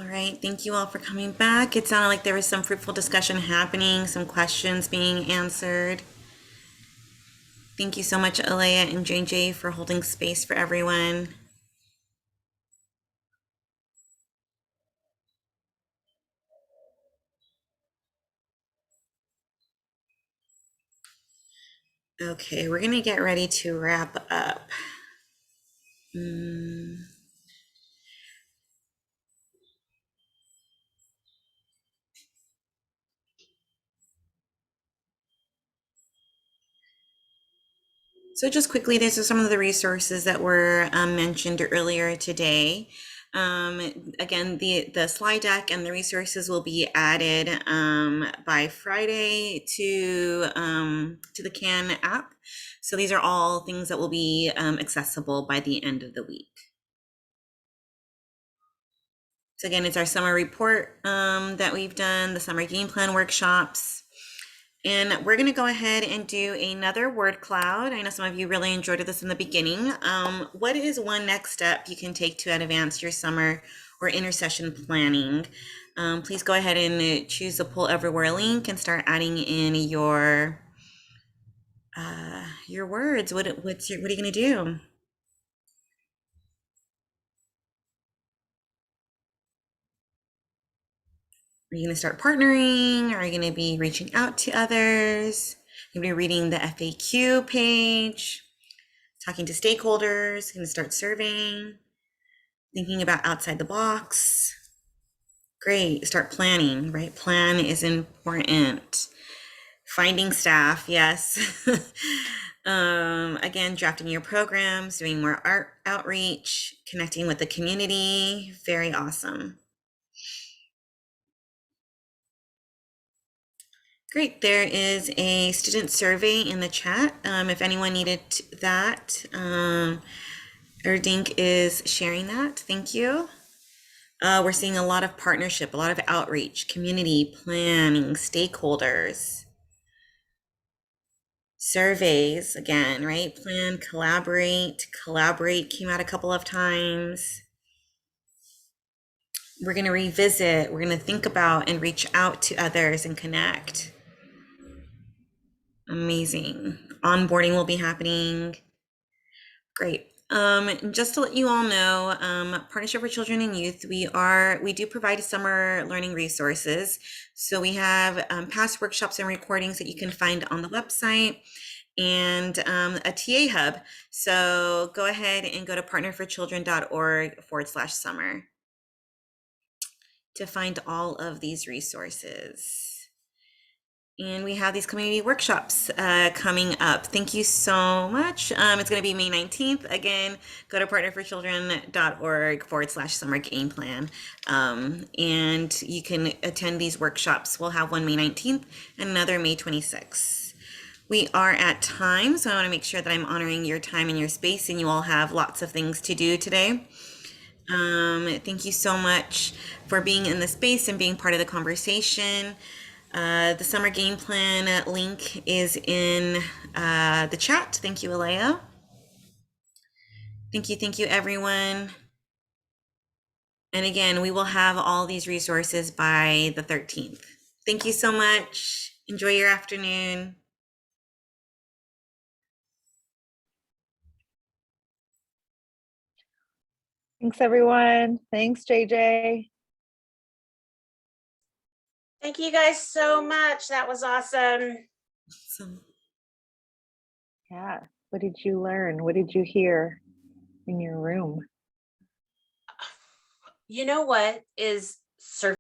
All right, thank you all for coming back. It sounded like there was some fruitful discussion happening, some questions being answered. Thank you so much, Aleah and JJ, for holding space for everyone. Okay, we're gonna get ready to wrap up. So just quickly, these are some of the resources that were mentioned earlier today. Again, the slide deck and the resources will be added by Friday to the CAN app. So these are all things that will be accessible by the end of the week. So again, it's our summer report that we've done, the summer game plan workshops. And we're going to go ahead and do another word cloud. I know some of you really enjoyed this in the beginning. What is one next step you can take to advance your summer or intercession planning? Please go ahead and choose the Pull Everywhere link and start adding in your words. What are you going to do? Are you going to start partnering? Are you going to be reaching out to others? You're going to be reading the FAQ page, talking to stakeholders, going to start surveying, thinking about outside the box. Great. Start planning, right? Plan is important. Finding staff, yes. Again, drafting your programs, doing more outreach, connecting with the community. Very awesome. Great. There is a student survey in the chat. If anyone needed that, Erdink is sharing that. Thank you. We're seeing a lot of partnership, a lot of outreach, community planning, stakeholders, surveys again, right? Plan, collaborate came out a couple of times. We're going to revisit, we're going to think about and reach out to others and connect. Amazing. Onboarding will be happening. Great. Just to let you all know, Partnership for Children and Youth, we do provide summer learning resources. So we have past workshops and recordings that you can find on the website, and a TA hub. So go ahead and go to partnerforchildren.org/summer to find all of these resources. And we have these community workshops coming up. Thank you so much. It's going to be May 19th. Again, go to partnerforchildren.org/summer game plan. And you can attend these workshops. We'll have one May 19th and another May 26th. We are at time, so I want to make sure that I'm honoring your time and your space, and you all have lots of things to do today. Thank you so much for being in the space and being part of the conversation. The summer game plan link is in the chat. Thank you, Aleah. Thank you, everyone. And again, we will have all these resources by the 13th. Thank you so much. Enjoy your afternoon. Thanks, everyone. Thanks, JJ. Thank you guys so much. That was awesome. Yeah. What did you learn? What did you hear in your room? You know what is